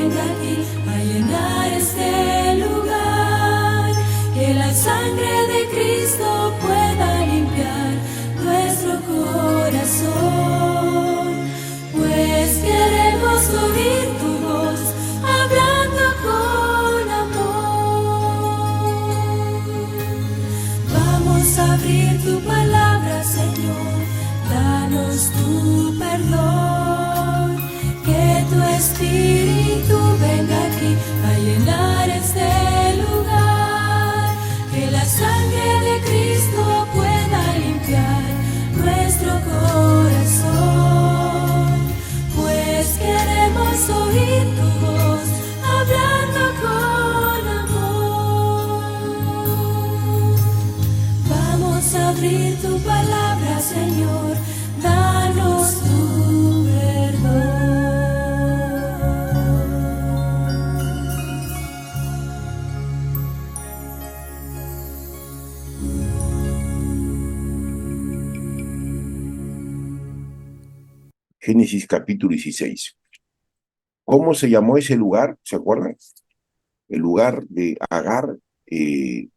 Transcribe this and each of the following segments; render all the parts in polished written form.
venga aquí a llenar este lugar, que la sangre de Cristo pueda limpiar nuestro corazón, pues queremos oír tu voz hablando con amor. Vamos a abrir tu palabra, Señor, danos tu perdón, que tu Espíritu venga aquí a llenar este lugar, que la sangre de Cristo pueda limpiar nuestro corazón, pues queremos oír tu voz hablando con amor. Vamos a abrir tu palabra, Señor, danos tu perdón. Génesis capítulo 16. ¿Cómo se llamó ese lugar? ¿Se acuerdan? El lugar de Agar, le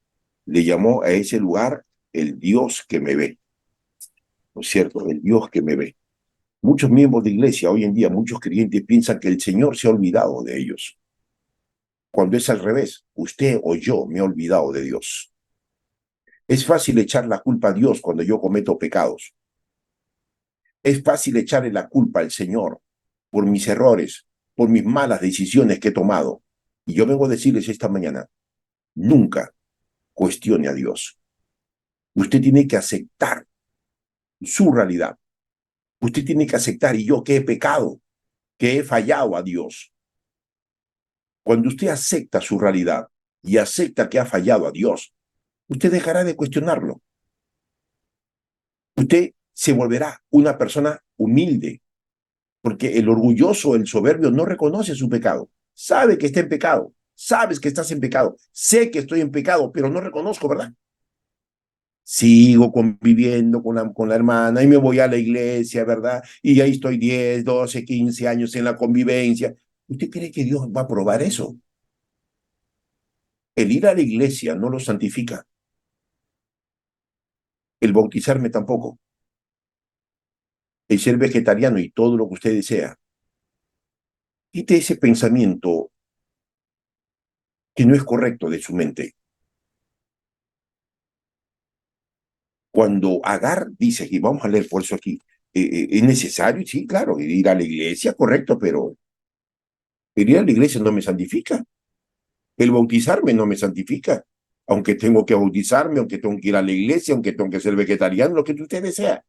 llamó a ese lugar el Dios que me ve. ¿No es cierto? El Dios que me ve. Muchos miembros de iglesia hoy en día, muchos creyentes piensan que el Señor se ha olvidado de ellos. Cuando es al revés, usted o yo me he olvidado de Dios. Es fácil echar la culpa a Dios cuando yo cometo pecados. Es fácil echarle la culpa al Señor por mis errores, por mis malas decisiones que he tomado. Y yo vengo a decirles esta mañana, nunca cuestione a Dios. Usted tiene que aceptar su realidad. Usted tiene que aceptar, y yo que he pecado, que he fallado a Dios. Cuando usted acepta su realidad y acepta que ha fallado a Dios, usted dejará de cuestionarlo. Usted se volverá una persona humilde, porque el orgulloso, el soberbio, no reconoce su pecado. Sabe que está en pecado, sabes que estás en pecado, sé que estoy en pecado, pero no reconozco, ¿verdad? Sigo conviviendo con la hermana y me voy a la iglesia, ¿verdad? Y ahí estoy 10, 12, 15 años en la convivencia. ¿Usted cree que Dios va a aprobar eso? El ir a la iglesia no lo santifica. El bautizarme tampoco. El ser vegetariano y todo lo que usted desea. Quite ese pensamiento que no es correcto de su mente. Cuando Agar dice, y vamos a leer por eso aquí, es necesario, sí, claro, ir a la iglesia, correcto, pero ir a la iglesia no me santifica. El bautizarme no me santifica. Aunque tengo que bautizarme, aunque tengo que ir a la iglesia, aunque tengo que ser vegetariano, lo que usted desea.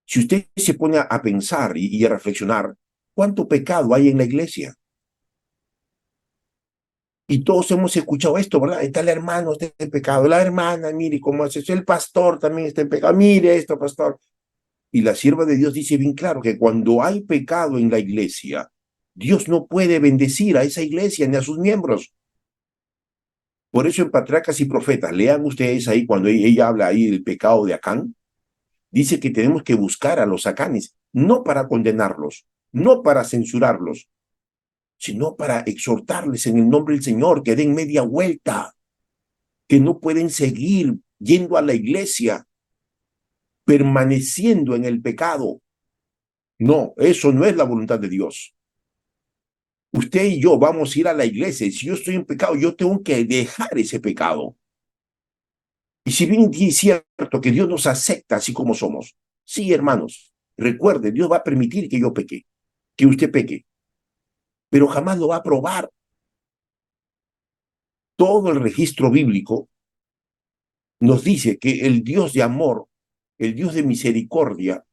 Si usted se pone a pensar y a reflexionar, ¿cuánto pecado hay en la iglesia? Y todos hemos escuchado esto, ¿verdad? Está el hermano, está en pecado. La hermana, mire cómo hace eso. El pastor también está en pecado. Mire esto, pastor. Y la sierva de Dios dice bien claro que cuando hay pecado en la iglesia, Dios no puede bendecir a esa iglesia ni a sus miembros. Por eso en Patriarcas y Profetas, lean ustedes ahí cuando ella habla ahí del pecado de Acán, dice que tenemos que buscar a los acanes, no para condenarlos, no para censurarlos, sino para exhortarles en el nombre del Señor, que den media vuelta, que no pueden seguir yendo a la iglesia, permaneciendo en el pecado. No, eso no es la voluntad de Dios. Usted y yo vamos a ir a la iglesia, y si yo estoy en pecado, yo tengo que dejar ese pecado. Y si bien es cierto que Dios nos acepta así como somos, sí, hermanos, recuerde, Dios va a permitir que yo peque, que usted peque, pero jamás lo va a aprobar. Todo el registro bíblico nos dice que el Dios de amor, el Dios de misericordia,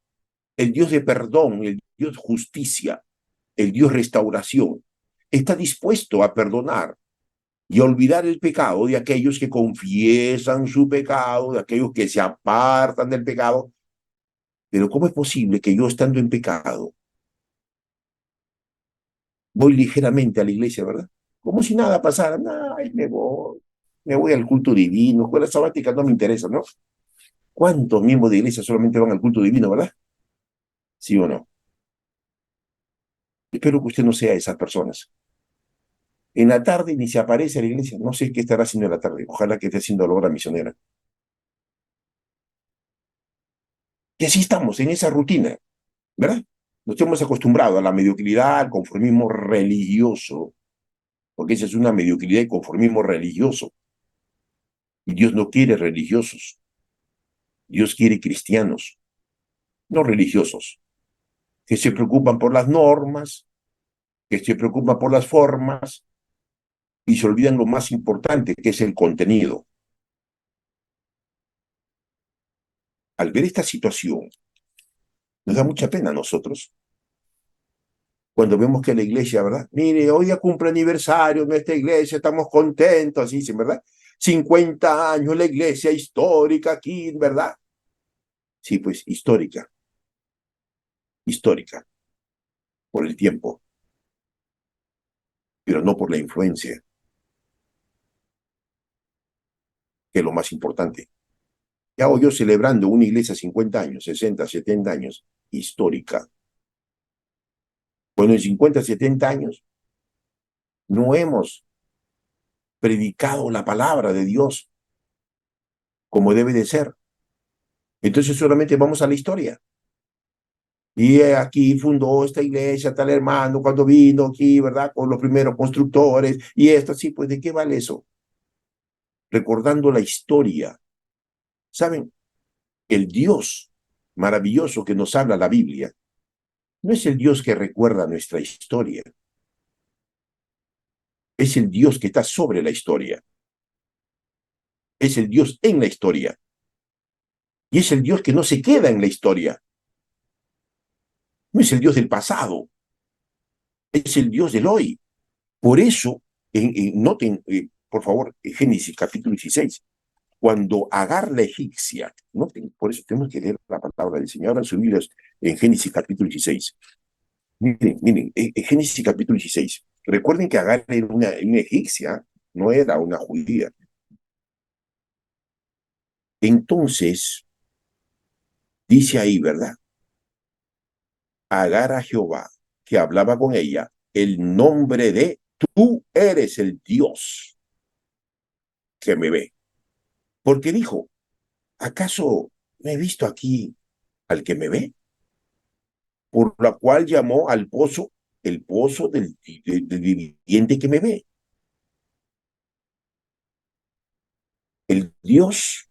el Dios de perdón, el Dios de justicia, el Dios de restauración, está dispuesto a perdonar y a olvidar el pecado de aquellos que confiesan su pecado, de aquellos que se apartan del pecado. Pero ¿cómo es posible que yo, estando en pecado, voy ligeramente a la iglesia, ¿verdad? Como si nada pasara. Ay, me voy al culto divino, escuela sabática no me interesa, ¿no? ¿Cuántos miembros de iglesia solamente van al culto divino, verdad? ¿Sí o no? Espero que usted no sea de esas personas. En la tarde ni se aparece a la iglesia. No sé qué estará haciendo en la tarde. Ojalá que esté haciendo la obra misionera. Y así estamos, en esa rutina, ¿verdad? Nos hemos acostumbrado a la mediocridad, al conformismo religioso, porque esa es una mediocridad y conformismo religioso. Y Dios no quiere religiosos. Dios quiere cristianos, no religiosos, que se preocupan por las normas, que se preocupan por las formas y se olvidan lo más importante, que es el contenido. Al ver esta situación, nos da mucha pena a nosotros cuando vemos que la iglesia, ¿verdad? Mire, hoy ya cumple aniversario nuestra iglesia, estamos contentos, así dicen, ¿verdad? 50 años la iglesia histórica aquí, ¿verdad? Sí, pues histórica, histórica, por el tiempo, pero no por la influencia, que es lo más importante. ¿Qué hago yo celebrando una iglesia 50 años, 60, 70 años, histórica? Bueno, en 50, 70 años no hemos predicado la palabra de Dios como debe de ser. Entonces solamente vamos a la historia. Y aquí fundó esta iglesia, tal hermano, cuando vino aquí, ¿verdad? Con los primeros constructores y esto, sí, pues ¿de qué vale eso? Recordando la historia. ¿Saben? El Dios maravilloso que nos habla la Biblia no es el Dios que recuerda nuestra historia, es el Dios que está sobre la historia, es el Dios en la historia, y es el Dios que no se queda en la historia, no es el Dios del pasado, es el Dios del hoy. Por eso, noten, por favor, Génesis capítulo 16, cuando Agar la egipcia, noten, por eso tenemos que leer la palabra del Señor, abran sus Biblias en Génesis capítulo 16. Miren, miren, en Génesis capítulo 16, recuerden que Agar era una egipcia, no era una judía. Entonces, dice ahí, ¿verdad? Agar a Jehová, que hablaba con ella, el nombre de tú eres el Dios que me ve. Porque dijo, ¿acaso no he visto aquí al que me ve? Por la cual llamó al pozo el pozo del viviente que me ve. El Dios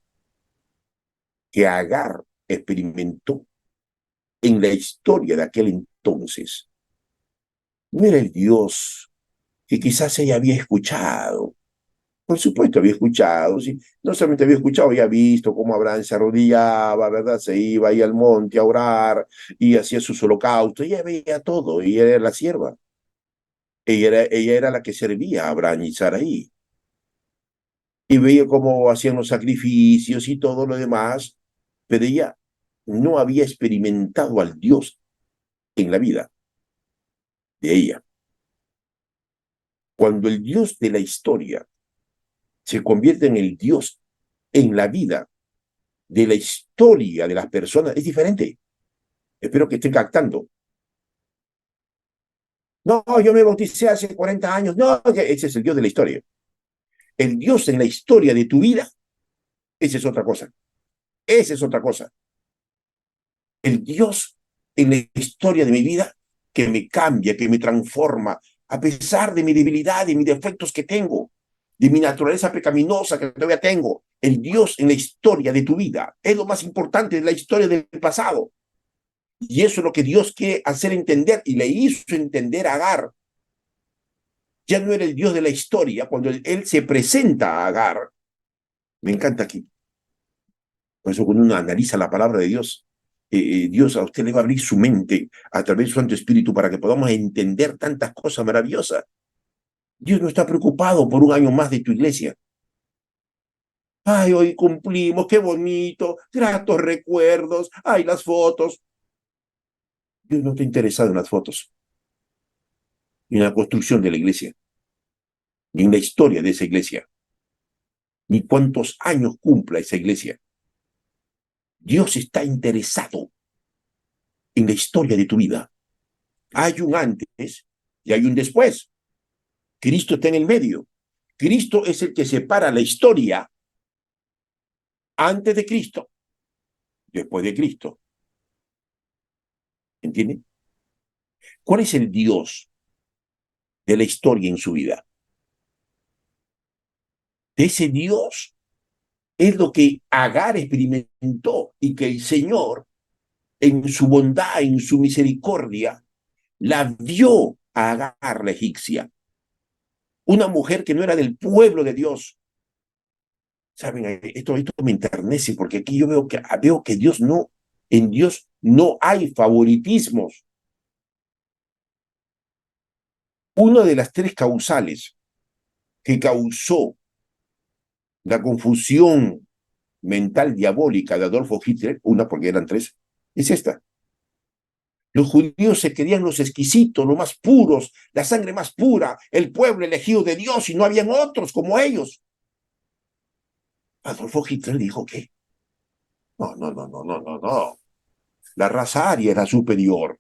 que Agar experimentó en la historia de aquel entonces no era el Dios que quizás ella había escuchado. Por supuesto, había escuchado, sí. No solamente había escuchado, había visto cómo Abraham se arrodillaba, ¿verdad? Se iba ahí al monte a orar y hacía sus holocaustos. Ella veía todo, y ella era la sierva. Ella era la que servía a Abraham y Sarai. Y veía cómo hacían los sacrificios y todo lo demás, pero ella no había experimentado al Dios en la vida de ella. Cuando el Dios de la historia se convierte en el Dios en la vida de la historia de las personas, es diferente. Espero que estén captando. No, yo me bauticé hace 40 años. No, ese es el Dios de la historia. El Dios en la historia de tu vida, esa es otra cosa. Esa es otra cosa. El Dios en la historia de mi vida que me cambia, que me transforma, a pesar de mi debilidad, de mis defectos que tengo, de mi naturaleza pecaminosa que todavía tengo. El Dios en la historia de tu vida es lo más importante de la historia del pasado. Y eso es lo que Dios quiere hacer entender y le hizo entender a Agar. Ya no era el Dios de la historia cuando él se presenta a Agar. Me encanta aquí. Por eso cuando uno analiza la palabra de Dios, Dios a usted le va a abrir su mente a través de su Santo Espíritu para que podamos entender tantas cosas maravillosas. Dios no está preocupado por un año más de tu iglesia. Ay, hoy cumplimos, qué bonito, gratos recuerdos, ay, las fotos. Dios no está interesado en las fotos, ni en la construcción de la iglesia, ni en la historia de esa iglesia, ni cuántos años cumpla esa iglesia. Dios está interesado en la historia de tu vida. Hay un antes y hay un después. Cristo está en el medio. Cristo es el que separa la historia antes de Cristo, después de Cristo. ¿Entiende? ¿Cuál es el Dios de la historia en su vida? De ese Dios es lo que Agar experimentó y que el Señor, en su bondad, en su misericordia, la dio a Agar, la egipcia. Una mujer que no era del pueblo de Dios. Saben, esto me enternece porque aquí yo veo que Dios no, en Dios no hay favoritismos. Una de las tres causales que causó la confusión mental diabólica de Adolfo Hitler, una porque eran tres, es esta. Los judíos se querían los exquisitos, los más puros, la sangre más pura, el pueblo elegido de Dios y no habían otros como ellos. Adolfo Hitler dijo que no, no, no, no, no, no, no. La raza aria era superior.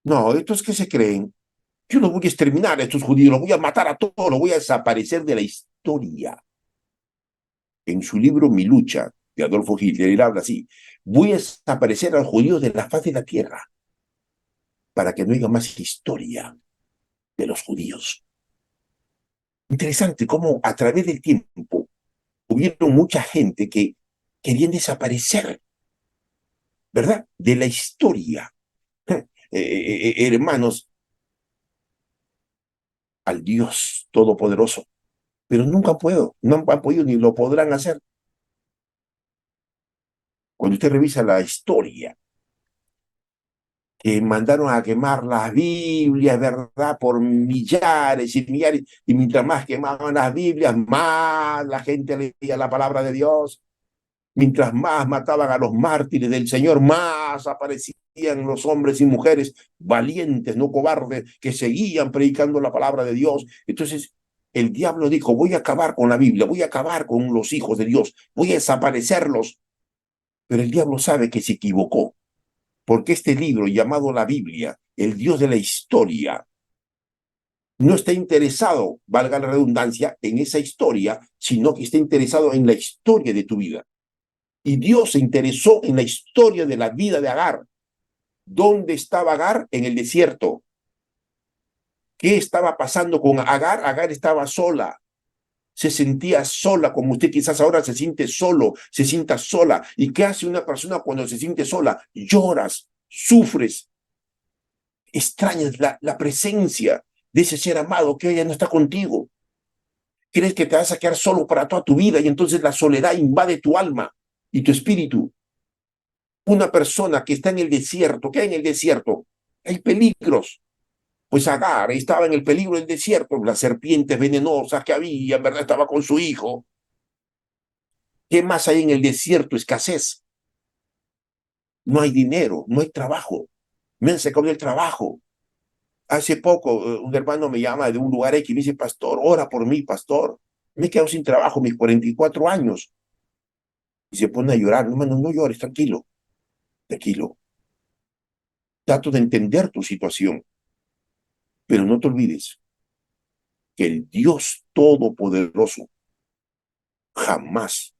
No, estos que se creen, yo los voy a exterminar a estos judíos, los voy a matar a todos, los voy a desaparecer de la historia. En su libro Mi lucha, de Adolfo Hitler, él habla así: voy a desaparecer a los judíos de la faz de la tierra para que no haya más historia de los judíos. Interesante cómo a través del tiempo hubieron mucha gente que querían desaparecer, ¿verdad? De la historia. Hermanos, al Dios Todopoderoso, pero nunca puedo, no han podido ni lo podrán hacer. Cuando usted revisa la historia, que mandaron a quemar las Biblias, ¿verdad? Por millares y millares, y mientras más quemaban las Biblias, más la gente leía la palabra de Dios. Mientras más mataban a los mártires del Señor, más aparecían los hombres y mujeres valientes, no cobardes, que seguían predicando la palabra de Dios. Entonces, el diablo dijo: voy a acabar con la Biblia, voy a acabar con los hijos de Dios, voy a desaparecerlos. Pero el diablo sabe que se equivocó, porque este libro llamado la Biblia, el Dios de la historia, no está interesado, valga la redundancia, en esa historia, sino que está interesado en la historia de tu vida. Y Dios se interesó en la historia de la vida de Agar. ¿Dónde estaba Agar? En el desierto. ¿Qué estaba pasando con Agar? Agar estaba sola. Se sentía sola, como usted quizás ahora se siente solo, se sienta sola. ¿Y qué hace una persona cuando se siente sola? Lloras, sufres, extrañas la presencia de ese ser amado que hoy ya no está contigo. Crees que te vas a quedar solo para toda tu vida y entonces la soledad invade tu alma y tu espíritu. Una persona que está en el desierto, ¿qué hay en el desierto? Hay peligros. Pues Agar estaba en el peligro del desierto, las serpientes venenosas que había, en verdad estaba con su hijo. ¿Qué más hay en el desierto? Escasez. No hay dinero, no hay trabajo. Me han sacado del trabajo. Hace poco un hermano me llama de un lugar X y me dice: pastor, ora por mí, pastor. Me he quedado sin trabajo mis 44 años. Y se pone a llorar. Hermano, no llores, tranquilo, tranquilo. Trato de entender tu situación, pero no te olvides que el Dios Todopoderoso jamás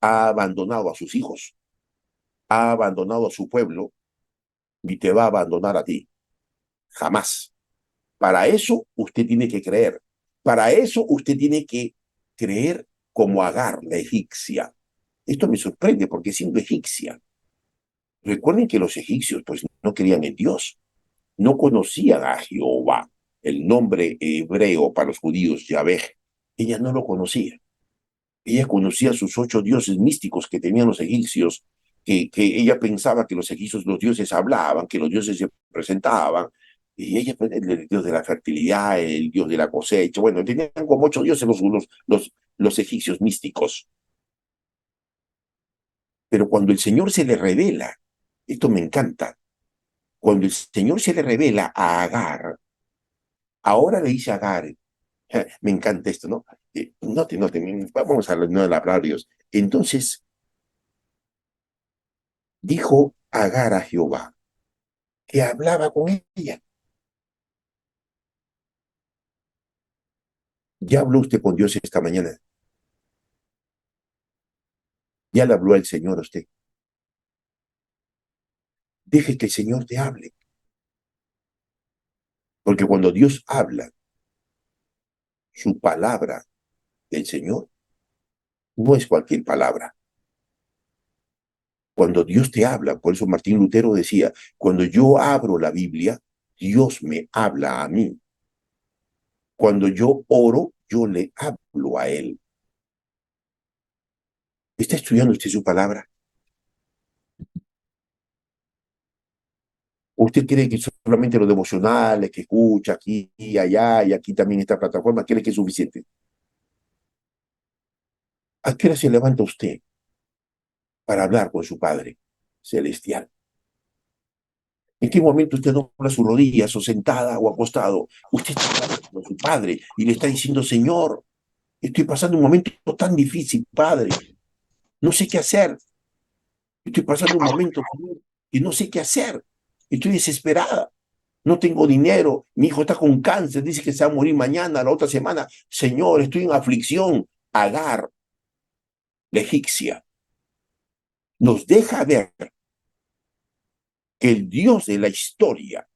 ha abandonado a sus hijos, ha abandonado a su pueblo, ni te va a abandonar a ti. Jamás. Para eso usted tiene que creer. Para eso usted tiene que creer como Agar, la egipcia. Esto me sorprende porque siendo egipcia, recuerden que los egipcios pues no creían en Dios, no conocían a Jehová, el nombre hebreo para los judíos, Yahvé. Ella no lo conocía. Ella conocía sus 8 dioses místicos que tenían los egipcios, que ella pensaba que los egipcios, los dioses hablaban, que los dioses se presentaban, y ella, pues, el dios de la fertilidad, el dios de la cosecha, bueno, tenían como 8 dioses los egipcios místicos. Pero cuando el Señor se le revela, esto me encanta, cuando el Señor se le revela a Agar, ahora le dice a Agar, me encanta esto, ¿no? Note, vamos a no, la palabra de Dios. Entonces, dijo Agar a Jehová: que hablaba con ella. Ya habló usted con Dios esta mañana. Ya le habló el Señor a usted. Deje que el Señor te hable. Porque cuando Dios habla, su palabra del Señor no es cualquier palabra. Cuando Dios te habla, por eso Martín Lutero decía, cuando yo abro la Biblia, Dios me habla a mí. Cuando yo oro, yo le hablo a Él. ¿Está estudiando usted su palabra? ¿Usted cree que solamente los devocionales que escucha aquí y allá y aquí también esta plataforma, cree que es suficiente? ¿A qué hora se levanta usted para hablar con su Padre celestial? ¿En qué momento usted dobla sus rodillas o sentada o acostado? Usted está hablando con su Padre y le está diciendo, Señor, estoy pasando un momento tan difícil, Padre. No sé qué hacer. Estoy pasando un momento, Señor, que no sé qué hacer. Estoy desesperada. No tengo dinero. Mi hijo está con cáncer. Dice que se va a morir mañana, la otra semana. Señor, estoy en aflicción. Agar, la egipcia, nos deja ver que el Dios de la historia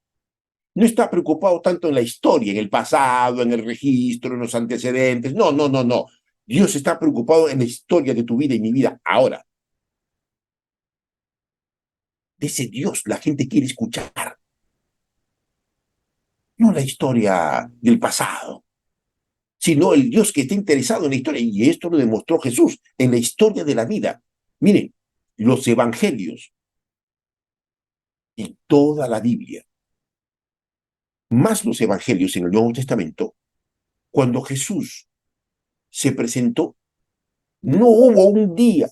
no está preocupado tanto en la historia, en el pasado, en el registro, en los antecedentes. No, no, no, no. Dios está preocupado en la historia de tu vida y mi vida ahora. De ese Dios la gente quiere escuchar, no la historia del pasado, sino el Dios que está interesado en la historia. Y esto lo demostró Jesús en la historia de la vida. Miren, los evangelios y toda la Biblia, más los evangelios en el Nuevo Testamento, cuando Jesús se presentó, no hubo un día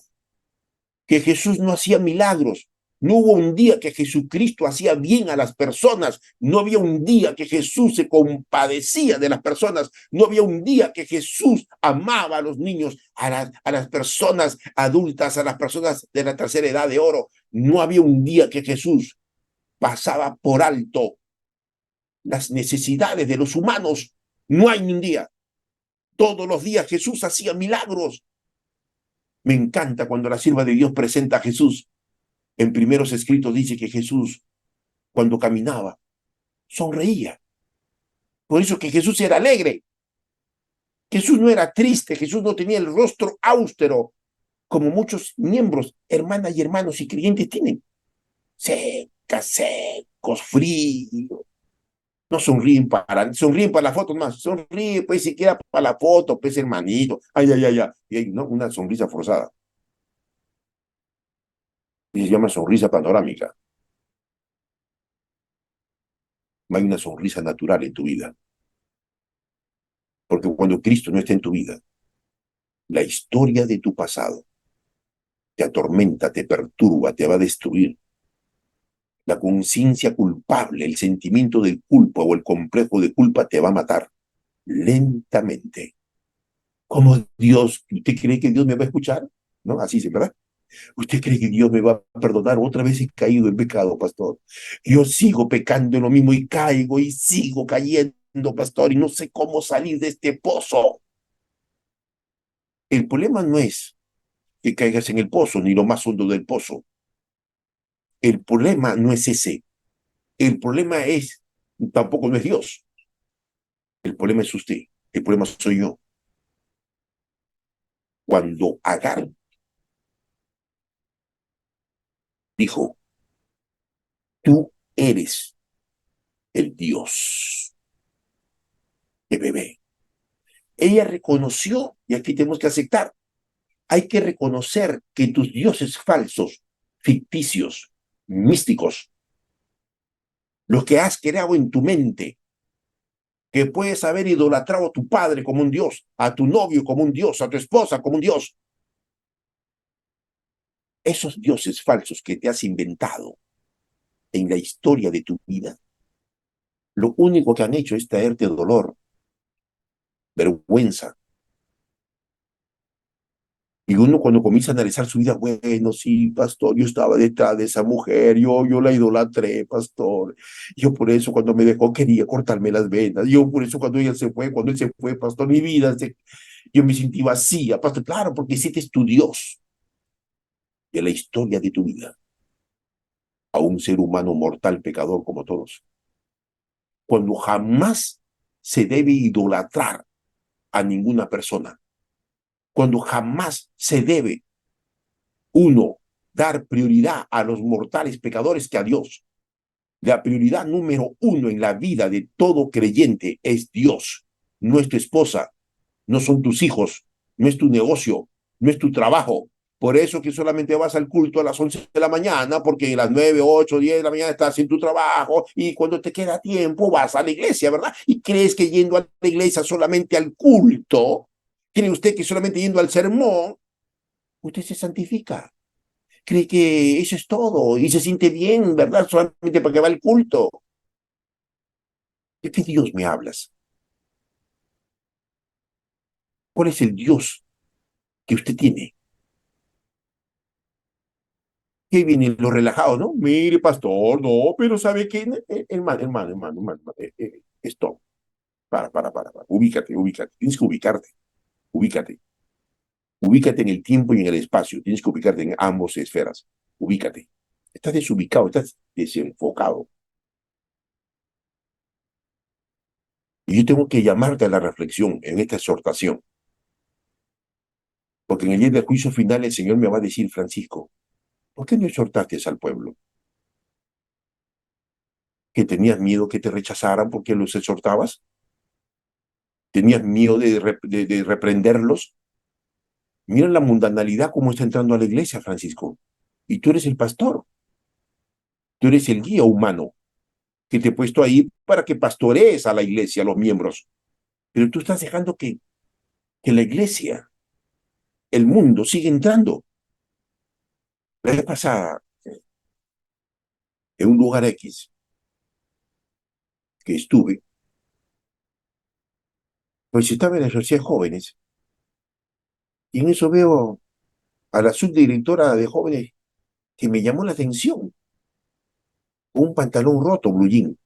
que Jesús no hacía milagros. No hubo un día que Jesucristo hacía bien a las personas. No había un día que Jesús se compadecía de las personas. No había un día que Jesús amaba a los niños, a las personas adultas, a las personas de la tercera edad de oro. No había un día que Jesús pasaba por alto las necesidades de los humanos. No hay ni un día. Todos los días Jesús hacía milagros. Me encanta cuando la sierva de Dios presenta a Jesús. En primeros escritos dice que Jesús, cuando caminaba, sonreía. Por eso que Jesús era alegre. Jesús no era triste, Jesús no tenía el rostro austero, como muchos miembros, hermanas y hermanos y creyentes tienen. Secos, fríos. No sonríen para la foto más. Sonríe, pues siquiera para la foto, pues hermanito. Ay, ay, ay, ay. Y hay, ¿no? Una sonrisa forzada. Y se llama sonrisa panorámica. No hay una sonrisa natural en tu vida. Porque cuando Cristo no está en tu vida, la historia de tu pasado te atormenta, te perturba, te va a destruir. La conciencia culpable, el sentimiento de culpa o el complejo de culpa te va a matar lentamente. ¿Cómo Dios? ¿Usted cree que Dios me va a escuchar? ¿No? Así es, ¿verdad? ¿Usted cree que Dios me va a perdonar? Otra vez he caído en pecado, pastor. Yo sigo pecando en lo mismo y caigo y sigo cayendo, pastor, y no sé cómo salir de este pozo. El problema no es que caigas en el pozo, ni lo más hondo del pozo. El problema no es ese. El problema es, tampoco no es Dios. El problema es usted. El problema soy yo. Cuando Agar dijo, tú eres el Dios de bebé. Ella reconoció, y aquí tenemos que aceptar, hay que reconocer que tus dioses falsos, ficticios, místicos, los que has creado en tu mente, que puedes haber idolatrado a tu padre como un dios, a tu novio como un dios, a tu esposa como un dios, esos dioses falsos que te has inventado en la historia de tu vida, lo único que han hecho es traerte dolor, vergüenza, Y uno cuando comienza a analizar su vida, bueno, sí, pastor, yo estaba detrás de esa mujer, yo la idolatré, pastor. Yo por eso cuando me dejó quería cortarme las venas. Yo por eso cuando él se fue, pastor, yo me sentí vacía, pastor. Claro, porque ese es tu Dios de la historia de tu vida, a un ser humano mortal, pecador como todos. Cuando jamás se debe idolatrar a ninguna persona, cuando jamás se debe uno dar prioridad a los mortales pecadores que a Dios. La prioridad número uno en la vida de todo creyente es Dios, no es tu esposa, no son tus hijos, no es tu negocio, no es tu trabajo. Por eso que solamente vas al culto a las 11 de la mañana, porque a las 9, 8, 10 de la mañana estás en tu trabajo y cuando te queda tiempo vas a la iglesia, ¿verdad? Y crees que yendo a la iglesia solamente al culto, cree usted que solamente yendo al sermón, usted se santifica. Cree que eso es todo y se siente bien, ¿verdad? Solamente para que va al culto. ¿De qué Dios me hablas? ¿Cuál es el Dios que usted tiene? Que viene lo relajado, ¿no? Mire, pastor, no, pero ¿sabe qué? Hermano, stop. Para. Ubícate. Tienes que ubícate. Ubícate en el tiempo y en el espacio. Tienes que ubicarte en ambas esferas. Ubícate. Estás desubicado, estás desenfocado. Y yo tengo que llamarte a la reflexión en esta exhortación. Porque en el día del juicio final el Señor me va a decir, Francisco, ¿por qué no exhortaste al pueblo? ¿Que tenías miedo que te rechazaran porque los exhortabas? ¿Tenías miedo de reprenderlos? Mira la mundanalidad cómo está entrando a la iglesia, Francisco. Y tú eres el pastor, tú eres el guía humano que te he puesto ahí para que pastorees a la iglesia, a los miembros. Pero tú estás dejando que la iglesia, el mundo, sigue entrando. La vez pasada, en un lugar X que estuve, pues estaba en la sociedad de jóvenes, y en eso veo a la subdirectora de jóvenes que me llamó la atención, con un pantalón roto, blue jean.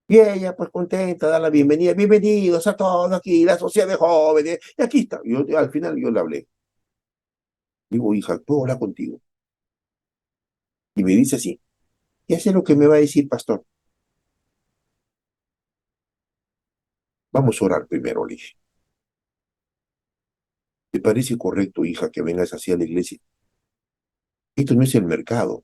Y ella, pues contenta, da la bienvenida. Bienvenidos a todos aquí, la sociedad de jóvenes. Y aquí está. Al final yo le hablé. Digo, hija, ¿puedo hablar contigo? Y me dice así. Y hace lo que me va a decir, pastor. Vamos a orar primero, le dije. ¿Te parece correcto, hija, que vengas así a la iglesia? Esto no es el mercado.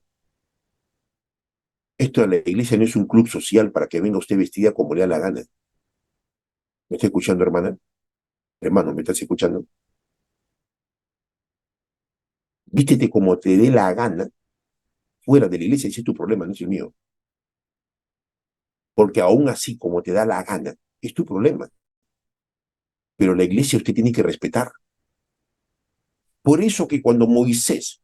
Esto de la iglesia no es un club social para que venga usted vestida como le da la gana. ¿Me está escuchando, hermana? Hermano, ¿me estás escuchando? Vístete como te dé la gana fuera de la iglesia. Ese es tu problema, no es el mío. Porque aún así, como te da la gana, es tu problema. Pero la iglesia usted tiene que respetar. Por eso que cuando Moisés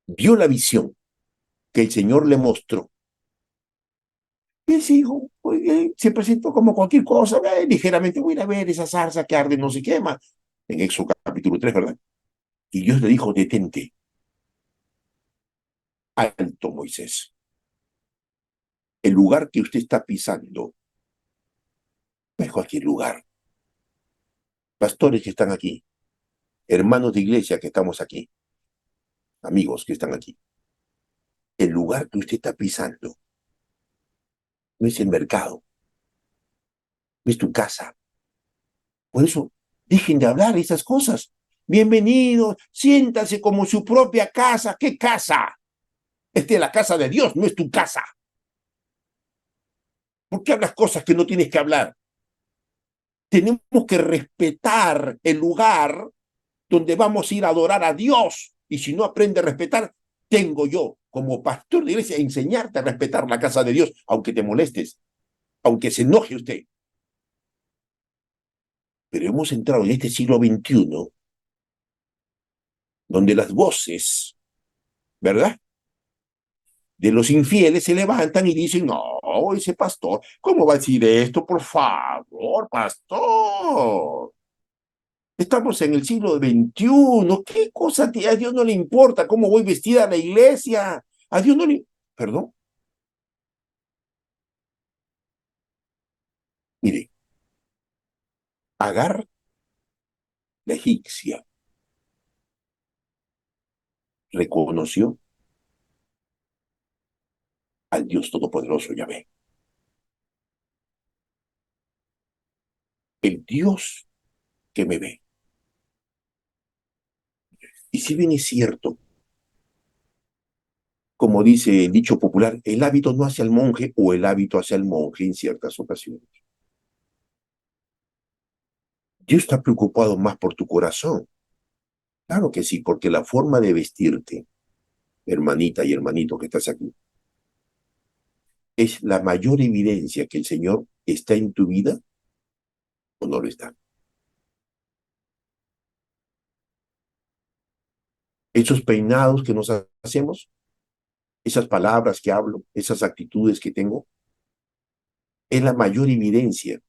vio la visión que el Señor le mostró, él se dijo, oye, se presentó como cualquier cosa, ligeramente voy a ir a ver esa zarza que arde, no se quema, en Éxodo capítulo 3, ¿verdad? Y Dios le dijo, detente, alto Moisés, el lugar que usted está pisando no es cualquier lugar. Pastores que están aquí, hermanos de iglesia que estamos aquí, amigos que están aquí, el lugar que usted está pisando no es el mercado, no es tu casa. Por eso, dejen de hablar esas cosas. Bienvenidos, siéntanse como su propia casa. ¿Qué casa? Esta es la casa de Dios, no es tu casa. ¿Por qué hablas cosas que no tienes que hablar? Tenemos que respetar el lugar donde vamos a ir a adorar a Dios. Y si no aprende a respetar, tengo yo, como pastor de iglesia, enseñarte a respetar la casa de Dios, aunque te molestes, aunque se enoje usted. Pero hemos entrado en este siglo XXI, donde las voces, ¿verdad?, de los infieles se levantan y dicen, no, ese pastor, ¿cómo va a decir esto? Por favor, pastor. Estamos en el siglo XXI. ¿Qué cosa a Dios no le importa cómo voy vestida a la iglesia? A Dios no le... Perdón. Mire, Agar, la egipcia, reconoció al Dios Todopoderoso, Yahvé. El Dios que me ve. Y si bien es cierto, como dice el dicho popular, el hábito no hace al monje o el hábito hace al monje en ciertas ocasiones. Dios está preocupado más por tu corazón. Claro que sí, porque la forma de vestirte, hermanita y hermanito que estás aquí, es la mayor evidencia que el Señor está en tu vida o no lo está. Esos peinados que nos hacemos, esas palabras que hablo, esas actitudes que tengo, es la mayor evidencia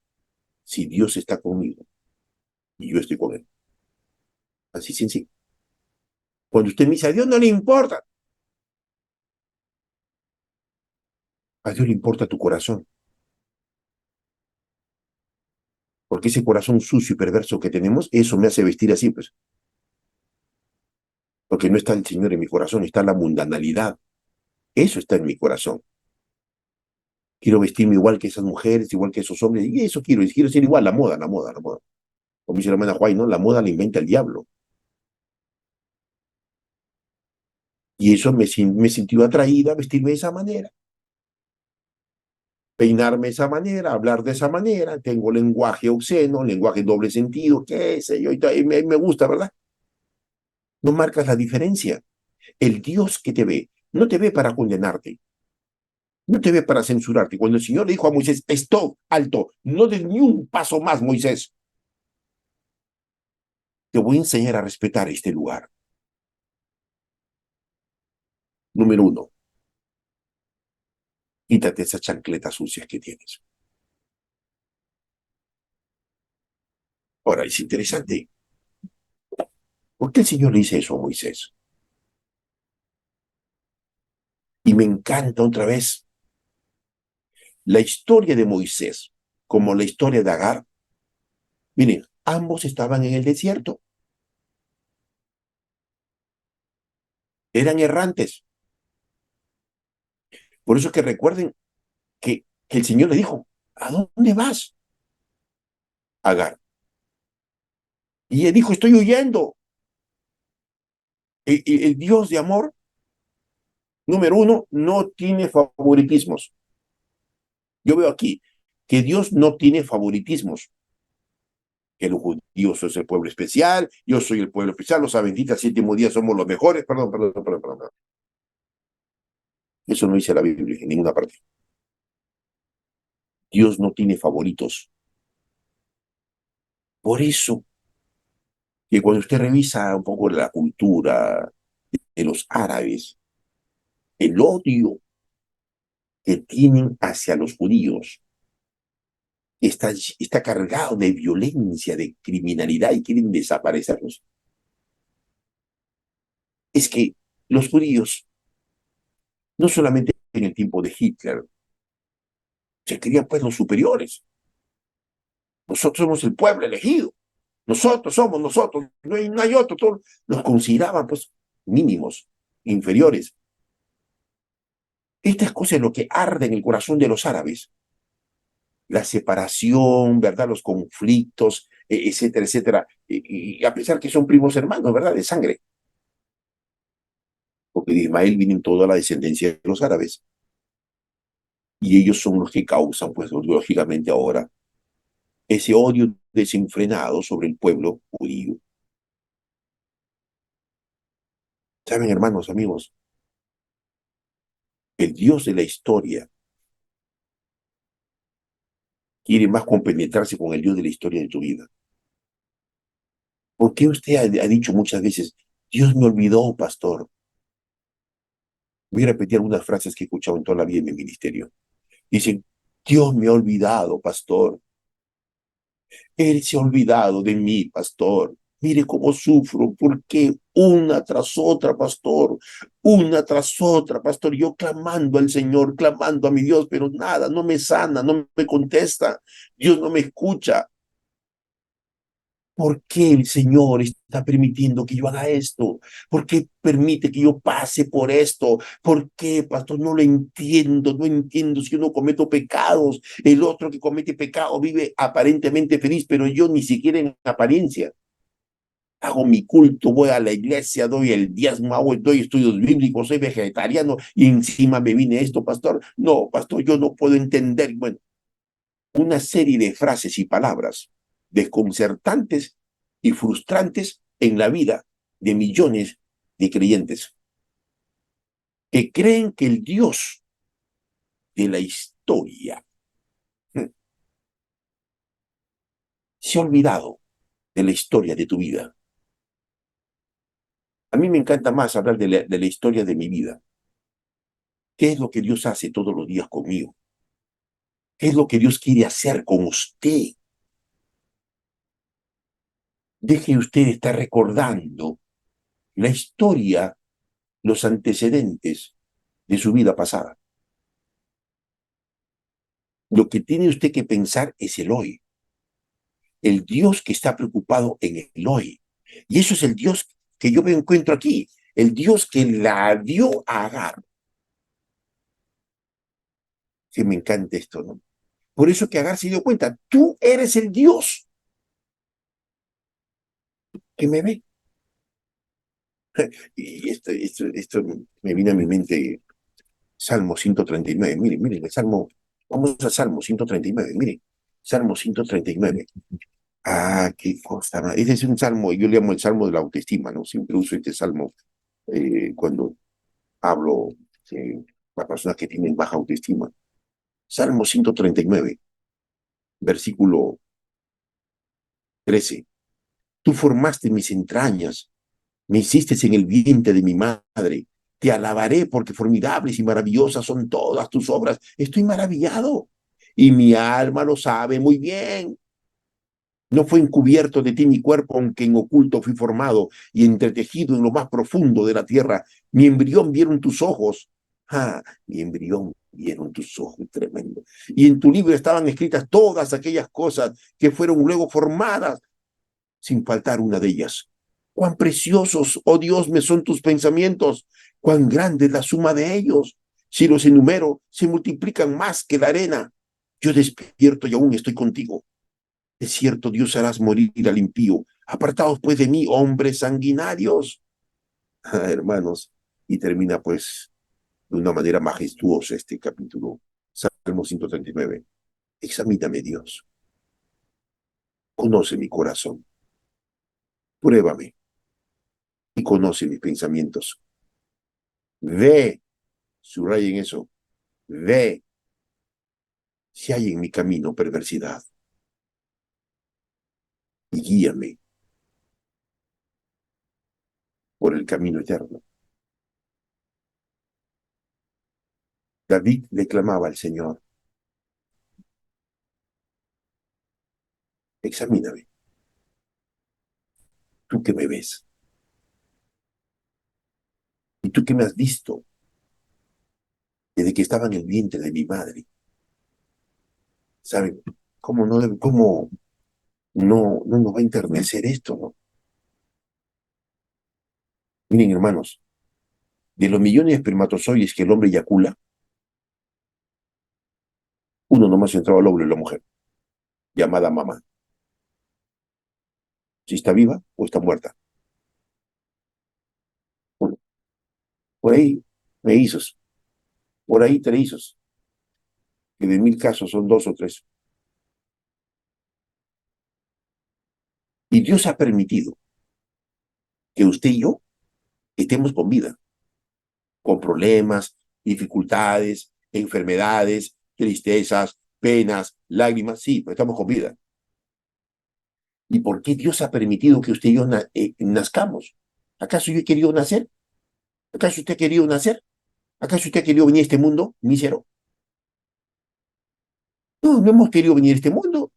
si Dios está conmigo y yo estoy con Él. Así sencillo. Cuando usted me dice, a Dios no le importa, a Dios le importa tu corazón. Porque ese corazón sucio y perverso que tenemos, eso me hace vestir así, pues. Porque no está el Señor en mi corazón, está la mundanalidad. Eso está en mi corazón. Quiero vestirme igual que esas mujeres, igual que esos hombres, y eso quiero ser igual, la moda, la moda, la moda. Como dice la hermana Juay, ¿no? La moda la inventa el diablo. Y eso me sintió atraída a vestirme de esa manera, peinarme de esa manera, hablar de esa manera. Tengo lenguaje obsceno, lenguaje doble sentido, qué sé yo, y me gusta, ¿verdad? No marcas la diferencia. El Dios que te ve, no te ve para condenarte, no te ve para censurarte. Cuando el Señor le dijo a Moisés, stop, alto, no des ni un paso más, Moisés. Te voy a enseñar a respetar este lugar. Número uno, quítate esas chancletas sucias que tienes. Ahora, es interesante. ¿Por qué el Señor le dice eso a Moisés? Y me encanta otra vez la historia de Moisés, como la historia de Agar. Miren, ambos estaban en el desierto, eran errantes. Por eso que recuerden que el Señor le dijo, ¿a dónde vas, Agar? Y él dijo, estoy huyendo. El Dios de amor, número uno, no tiene favoritismos. Yo veo aquí que Dios no tiene favoritismos. Que los judíos son el pueblo especial, yo soy el pueblo especial, los adventistas séptimo día somos los mejores. Perdón. Eso no dice la Biblia en ninguna parte. Dios no tiene favoritos. Por eso que cuando usted revisa un poco la cultura de los árabes, el odio que tienen hacia los judíos está cargado de violencia, de criminalidad y quieren desaparecerlos. Es que los judíos, no solamente en el tiempo de Hitler, se creían pues los superiores. Nosotros somos el pueblo elegido. Nosotros somos nosotros. No hay otro. Todos los consideraban pues mínimos, inferiores. Estas cosas es lo que arde en el corazón de los árabes. La separación, ¿verdad? Los conflictos, etcétera, etcétera. Y a pesar que son primos hermanos, ¿verdad? De sangre. Porque de Ismael viene toda la descendencia de los árabes. Y ellos son los que causan, pues, lógicamente ahora, ese odio desenfrenado sobre el pueblo judío. ¿Saben, hermanos, amigos? El Dios de la historia quiere más compenetrarse con el Dios de la historia de tu vida. ¿Por qué usted ha dicho muchas veces, Dios me olvidó, pastor? Voy a repetir algunas frases que he escuchado en toda la vida en mi ministerio. Dicen, Dios me ha olvidado, pastor. Él se ha olvidado de mí, pastor. Mire cómo sufro, porque una tras otra, pastor, una tras otra, pastor, yo clamando al Señor, clamando a mi Dios, pero nada, no me sana, no me contesta, Dios no me escucha. ¿Por qué el Señor está permitiendo que yo haga esto? ¿Por qué permite que yo pase por esto? ¿Por qué, pastor? No lo entiendo, no entiendo si yo no cometo pecados. El otro que comete pecado vive aparentemente feliz, pero yo ni siquiera en apariencia. Hago mi culto, voy a la iglesia, doy el diezmo, doy estudios bíblicos, soy vegetariano y encima me vine esto, pastor. No, pastor, yo no puedo entender. Bueno, una serie de frases y palabras desconcertantes y frustrantes en la vida de millones de creyentes que creen que el Dios de la historia se ha olvidado de la historia de tu vida. A mí me encanta más hablar de la historia de mi vida. ¿Qué es lo que Dios hace todos los días conmigo? ¿Qué es lo que Dios quiere hacer con usted? Deje usted estar recordando la historia, los antecedentes de su vida pasada. Lo que tiene usted que pensar es el hoy. El Dios que está preocupado en el hoy. Y eso es el Dios que yo me encuentro aquí. El Dios que la dio a Agar. Que me encanta esto, ¿no? Por eso que Agar se dio cuenta, tú eres el Dios que me ve. Y esto me viene a mi mente, Salmo 139. Miren, miren, el Salmo, vamos al Salmo 139, miren, Salmo 139. Ah, qué cosa. Ese es un salmo, yo le llamo el salmo de la autoestima, ¿no? Siempre uso este salmo cuando hablo para personas que tienen baja autoestima. Salmo 139, versículo 13. Tú formaste mis entrañas, me hiciste en el vientre de mi madre. Te alabaré porque formidables y maravillosas son todas tus obras. Estoy maravillado y mi alma lo sabe muy bien. No fue encubierto de ti mi cuerpo, aunque en oculto fui formado y entretejido en lo más profundo de la tierra. Mi embrión vieron tus ojos. Ah, mi embrión vieron tus ojos, tremendo. Y en tu libro estaban escritas todas aquellas cosas que fueron luego formadas, sin faltar una de ellas. Cuán preciosos, oh Dios, me son tus pensamientos, cuán grande es la suma de ellos. Si los enumero, se multiplican más que la arena. Yo despierto y aún estoy contigo. Es cierto, Dios harás morir al impío. Apartaos pues de mí, hombres sanguinarios. Ah, hermanos, y termina pues de una manera majestuosa este capítulo. Salmo 139. Examíname, Dios. Conoce mi corazón. Pruébame y conoce mis pensamientos. Ve, subrayen eso, ve si hay en mi camino perversidad y guíame por el camino eterno. David le clamaba al Señor, examíname, tú que me ves y tú que me has visto desde que estaba en el vientre de mi madre. ¿Saben? ¿Cómo no nos va a enternecer esto, no? Miren, hermanos, de los millones de espermatozoides que el hombre eyacula, uno nomás entraba al óvulo de la mujer, llamada mamá. Si está viva o está muerta. Uno. Por ahí, mellizos. Por ahí, trellizos. Que de 1000 casos son 2 o 3. Y Dios ha permitido que usted y yo estemos con vida, con problemas, dificultades, enfermedades, tristezas, penas, lágrimas, sí, pero estamos con vida. ¿Y por qué Dios ha permitido que usted y yo nazcamos? ¿Acaso yo he querido nacer? ¿Acaso usted ha querido nacer? ¿Acaso usted ha querido venir a este mundo mísero? No, no hemos querido venir a este mundo.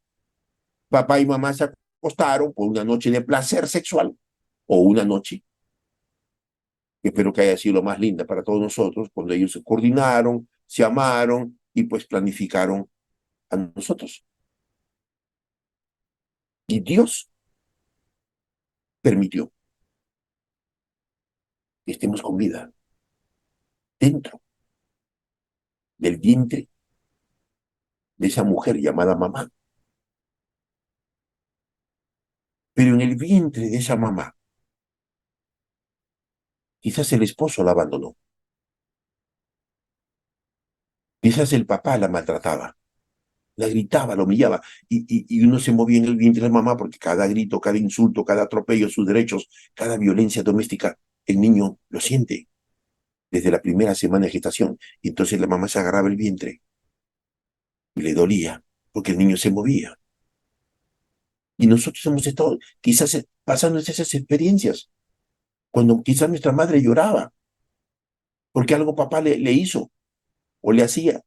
Papá y mamá se acostaron por una noche de placer sexual o una noche que espero que haya sido lo más linda para todos nosotros, cuando ellos se coordinaron, se amaron y pues planificaron a nosotros. Y Dios permitió que estemos con vida dentro del vientre de esa mujer llamada mamá. Pero en el vientre de esa mamá, quizás el esposo la abandonó, quizás el papá la maltrataba, la gritaba, la humillaba, y uno se movía en el vientre de la mamá porque cada grito, cada insulto, cada atropello a sus derechos, cada violencia doméstica, el niño lo siente desde la primera semana de gestación. Y entonces la mamá se agarraba el vientre y le dolía porque el niño se movía. Y nosotros hemos estado quizás pasando esas experiencias, cuando quizás nuestra madre lloraba porque algo papá le hizo o le hacía.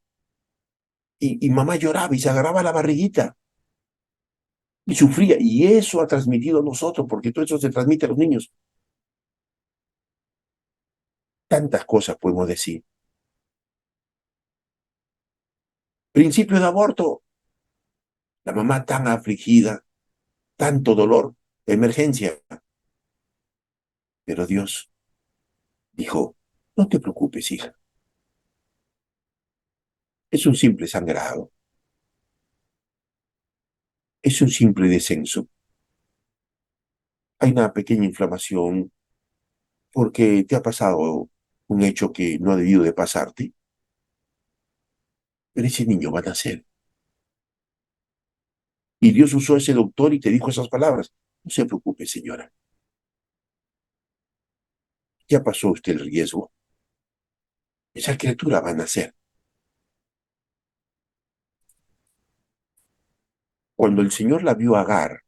Y mamá lloraba y se agarraba la barriguita y sufría. Y eso ha transmitido a nosotros, porque todo eso se transmite a los niños. Tantas cosas podemos decir. Principio de aborto, la mamá tan afligida, tanto dolor, emergencia. Pero Dios dijo, no te preocupes, hija, es un simple sangrado, es un simple descenso. Hay una pequeña inflamación porque te ha pasado un hecho que no ha debido de pasarte, pero ese niño va a nacer. Y Dios usó a ese doctor y te dijo esas palabras. No se preocupe, señora, ya pasó usted el riesgo. Esa criatura va a nacer. Cuando el Señor la vio a Agar,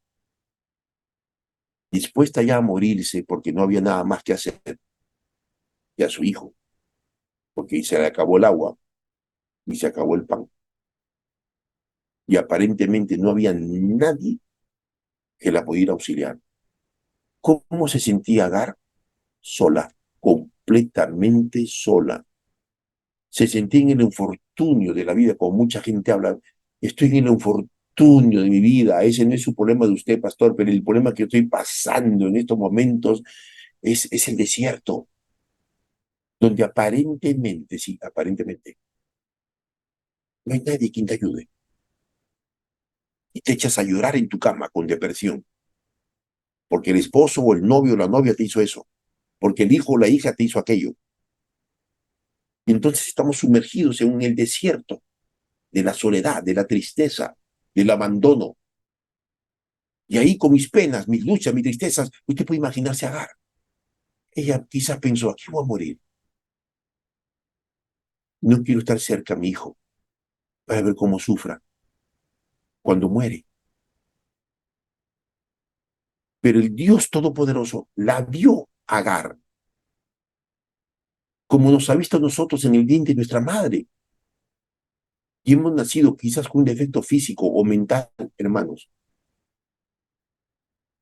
dispuesta ya a morirse porque no había nada más que hacer, y a su hijo, porque se le acabó el agua y se acabó el pan, y aparentemente no había nadie que la pudiera auxiliar. ¿Cómo se sentía Agar? Sola, completamente sola. Se sentía en el infortunio de la vida, como mucha gente habla. Estoy en el infortunio de mi vida. Ese no es su problema de usted, pastor, pero el problema que estoy pasando en estos momentos es el desierto, donde aparentemente, sí, aparentemente, no hay nadie quien te ayude. Y te echas a llorar en tu cama con depresión, porque el esposo o el novio o la novia te hizo eso, porque el hijo o la hija te hizo aquello. Y entonces estamos sumergidos en el desierto de la soledad, de la tristeza, del abandono. Y ahí con mis penas, mis luchas, mis tristezas, usted puede imaginarse a Agar. Ella quizás pensó, aquí voy a morir. No quiero estar cerca a mi hijo para ver cómo sufra cuando muere. Pero el Dios Todopoderoso la vio a Agar, como nos ha visto a nosotros en el vientre de nuestra madre. Y hemos nacido quizás con un defecto físico o mental, hermanos.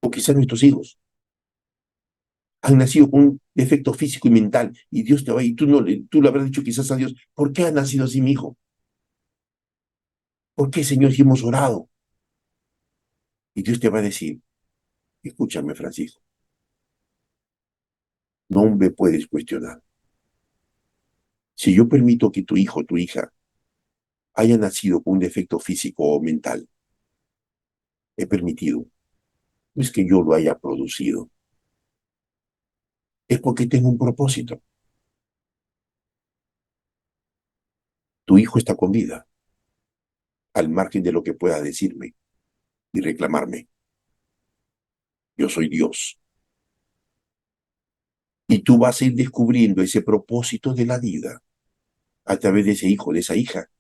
O quizás nuestros hijos han nacido con un defecto físico y mental. Y Dios te va, y tú, no, tú le habrás dicho quizás a Dios, ¿por qué ha nacido así mi hijo? ¿Por qué, Señor, si hemos orado? Y Dios te va a decir, escúchame, Francisco, no me puedes cuestionar. Si yo permito que tu hijo o tu hija haya nacido con un defecto físico o mental, he permitido, no es que yo lo haya producido, es porque tengo un propósito. Tu hijo está con vida, al margen de lo que pueda decirme y reclamarme. Yo soy Dios. Y tú vas a ir descubriendo ese propósito de la vida a través de ese hijo, de esa hija.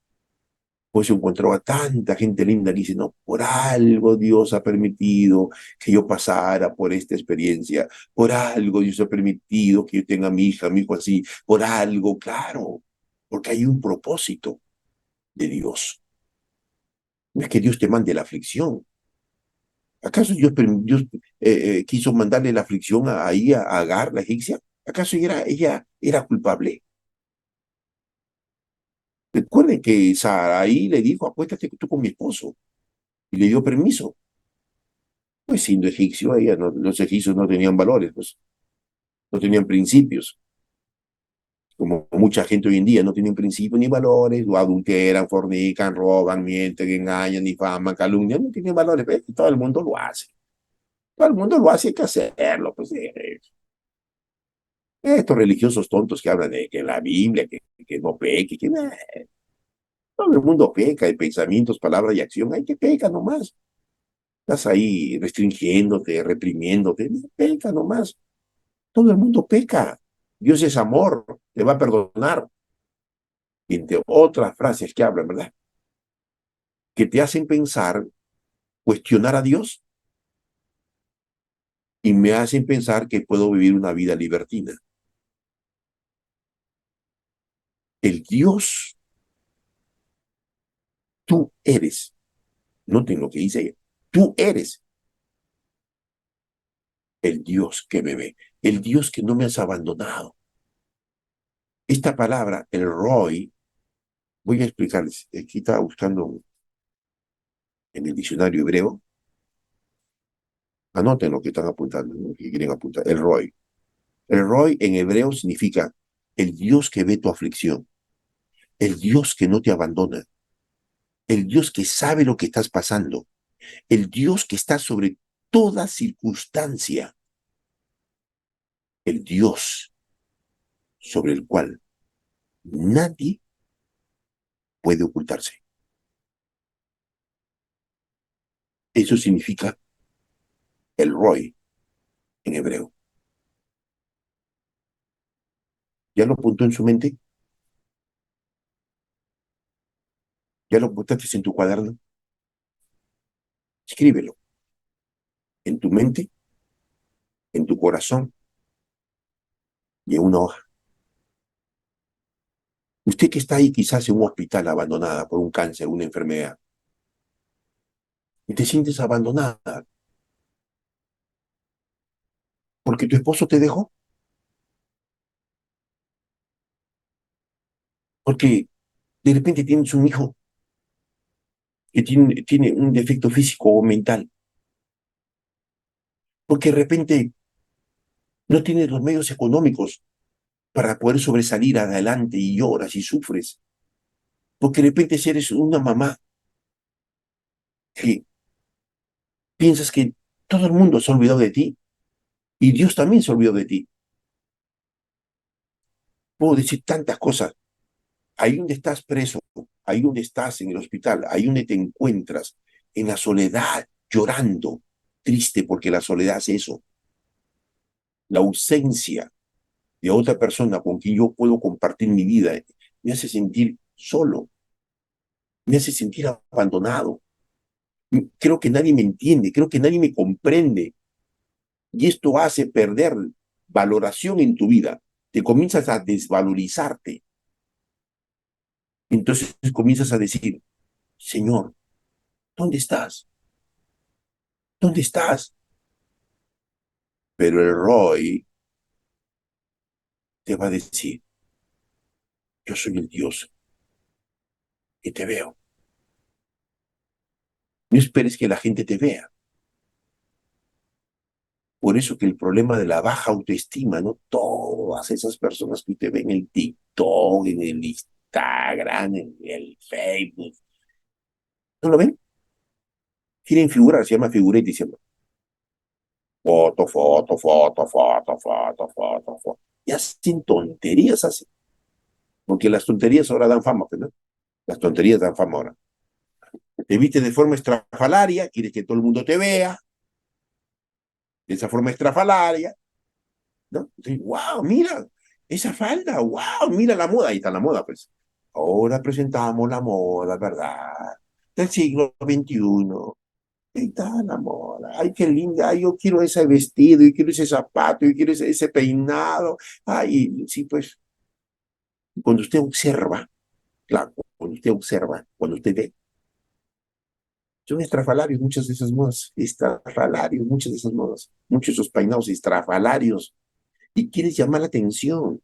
Pues yo encontraba tanta gente linda que dice, no, por algo Dios ha permitido que yo pasara por esta experiencia, por algo Dios ha permitido que yo tenga a mi hijo así, por algo, claro, porque hay un propósito de Dios. No es que Dios te mande la aflicción. ¿Acaso Dios quiso mandarle la aflicción ahí a Agar, la egipcia? ¿Acaso ella era culpable? Recuerden que Sarai le dijo, acuéstate tú con mi esposo, y le dio permiso. Pues siendo egipcio, los egipcios no tenían valores, pues, no tenían principios, como mucha gente hoy en día no tienen principios ni valores, o adulteran, fornican, roban, mienten, engañan, difaman, calumnian, no tienen valores, pues, todo el mundo lo hace. Todo el mundo lo hace, hay que hacerlo, pues. Estos religiosos tontos que hablan de que la Biblia, que no peque, todo el mundo peca de pensamientos, palabras y acción, hay que peca nomás. Estás ahí restringiéndote, reprimiéndote, peca nomás. Todo el mundo peca. Dios es amor, te va a perdonar. Y entre otras frases que hablan, ¿verdad? Que te hacen pensar, cuestionar a Dios y me hacen pensar que puedo vivir una vida libertina. El Dios, tú eres, noten lo que dice ella, tú eres el Dios que me ve, el Dios que no me has abandonado. Esta palabra, el Roy, voy a explicarles, aquí estaba buscando en el diccionario hebreo, anoten lo que están apuntando, lo que quieren apuntar, el Roy. El Roy en hebreo significa el Dios que ve tu aflicción, el Dios que no te abandona, el Dios que sabe lo que estás pasando, el Dios que está sobre toda circunstancia, el Dios sobre el cual nadie puede ocultarse. Eso significa el Roy en hebreo. ¿Ya lo apuntó en su mente? ¿Ya lo apuntaste en tu cuaderno? Escríbelo en tu mente, en tu corazón y en una hoja. Usted que está ahí quizás en un hospital abandonada por un cáncer, una enfermedad, y te sientes abandonada porque tu esposo te dejó, porque de repente tienes un hijo que tiene un defecto físico o mental, porque de repente no tienes los medios económicos para poder sobresalir adelante y lloras y sufres, porque de repente si eres una mamá que piensas que todo el mundo se ha olvidado de ti y Dios también se olvidó de ti. Puedo decir tantas cosas. Ahí donde estás preso, ahí donde estás en el hospital, ahí donde te encuentras, en la soledad, llorando, triste, porque la soledad es eso, la ausencia de otra persona con quien yo puedo compartir mi vida, me hace sentir solo, me hace sentir abandonado. Creo que nadie me entiende, creo que nadie me comprende. Y esto hace perder valoración en tu vida. Te comienzas a desvalorizarte. Entonces comienzas a decir, Señor, ¿dónde estás? ¿Dónde estás? Pero el Roy te va a decir, yo soy el Dios que te veo. No esperes que la gente te vea. Por eso que el problema de la baja autoestima, ¿no? Todas esas personas que te ven en el TikTok, en el Instagram, en el Facebook, ¿no lo ven? Quieren figurar, se llama figurete y se llama foto, foto, foto, foto, foto, foto, foto. Y hacen tonterías, hacen. Porque las tonterías ahora dan fama, pues, ¿no? Las tonterías dan fama ahora. Te viste de forma estrafalaria, quieres que todo el mundo te vea, de esa forma estrafalaria, ¿no? Entonces, wow, mira, esa falda, wow, mira la moda, ahí está la moda, pues. Ahora presentamos la moda, ¿verdad? Del siglo XXI. Ahí está la moda. Ay, qué linda. Ay, yo quiero ese vestido, yo quiero ese zapato, yo quiero ese peinado. Ay, sí, pues, cuando usted observa, claro, cuando usted observa, cuando usted ve, son estrafalarios muchas de esas modas, estrafalarios muchas de esas modas, muchos de esos peinados estrafalarios, y quieres llamar la atención.